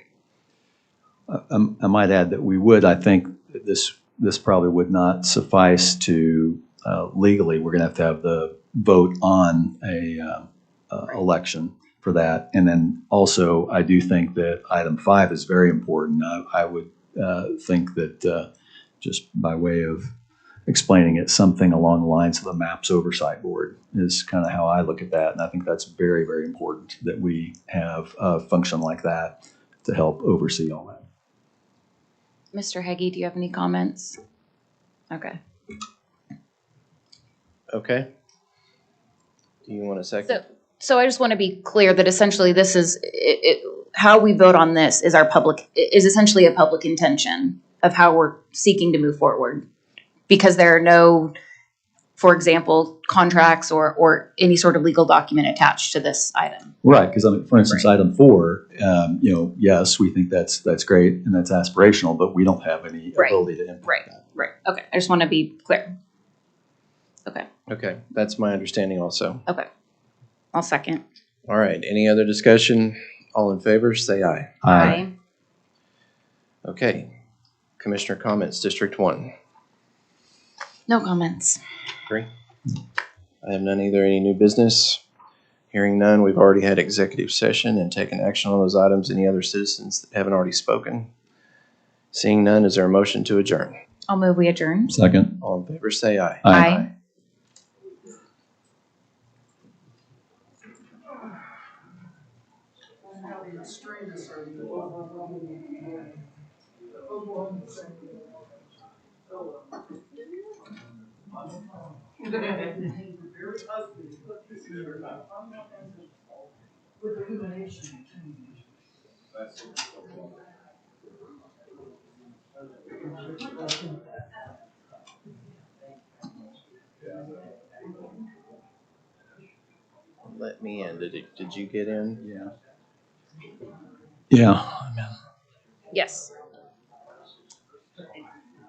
I might add that I think that this probably would not suffice to legally. We're going to have the vote on a election for that. And then also, I do think that item 5 is very important. I would think that just by way of explaining it, something along the lines of the MAPS Oversight Board is kind of how I look at that. And I think that's very, very important that we have a function like that to help oversee all that. Mr. Heggie, do you have any comments? Okay. Okay. Do you want a second? So I just want to be clear that essentially this is how we vote on this is essentially a public intention of how we're seeking to move forward, because there are no, for example, contracts or any sort of legal document attached to this item. Right, because for instance, item 4, yes, we think that's great and that's aspirational, but we don't have any ability to impact that. Right. Okay. I just want to be clear. Okay. Okay, that's my understanding also. Okay. I'll second. All right, any other discussion? All in favor, say aye. Aye. Okay, Commissioner comments, District 1. No comments. 3. I have none either. Any new business? Hearing none, we've already had executive session and taken action on those items. Any other citizens that haven't already spoken? Seeing none, is there a motion to adjourn? I'll move we adjourn. Second. All in favor, say aye. Aye. Let me in. Did you get in? Yeah. Yes.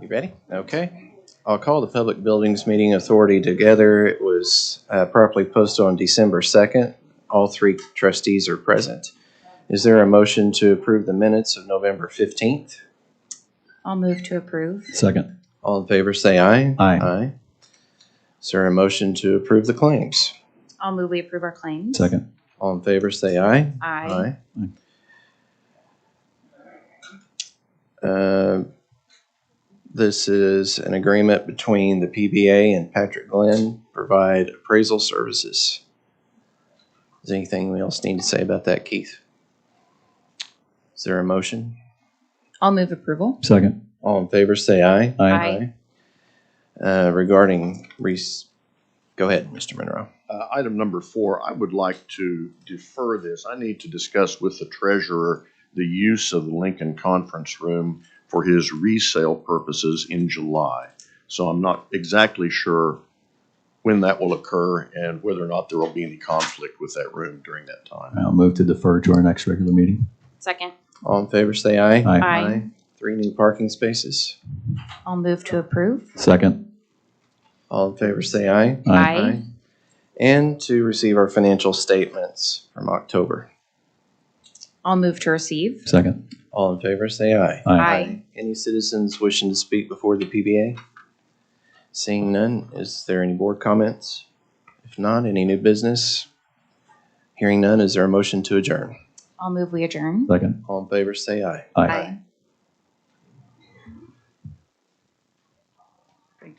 You ready? Okay. I'll call the Public Buildings Meeting Authority together. It was properly posted on December 2nd. All 3 trustees are present. Is there a motion to approve the minutes of November 15th? I'll move to approve. Second. All in favor, say aye. Aye. Aye. Is there a motion to approve the claims? I'll move we approve our claims. Second. All in favor, say aye. Aye. This is an agreement between the PBA and Patrick Glenn, provide appraisal services. Is there anything else need to say about that, Keith? Is there a motion? I'll move approval. Second. All in favor, say aye. Aye. regarding go ahead, Mr. Monroe. Item number 4, I would like to defer this. I need to discuss with the treasurer the use of the Lincoln Conference Room for his resale purposes in July. So I'm not exactly sure when that will occur and whether or not there will be any conflict with that room during that time. I'll move to defer to our next regular meeting. Second. All in favor, say aye. Aye. Aye. 3 new parking spaces. I'll move to approve. Second. All in favor, say aye. Aye. And to receive our financial statements from October. I'll move to receive. Second. All in favor, say aye. Aye. Any citizens wishing to speak before the PBA? Seeing none, is there any board comments? If not, any new business? Hearing none, is there a motion to adjourn? I'll move we adjourn. Second. All in favor, say aye. Aye. Aye.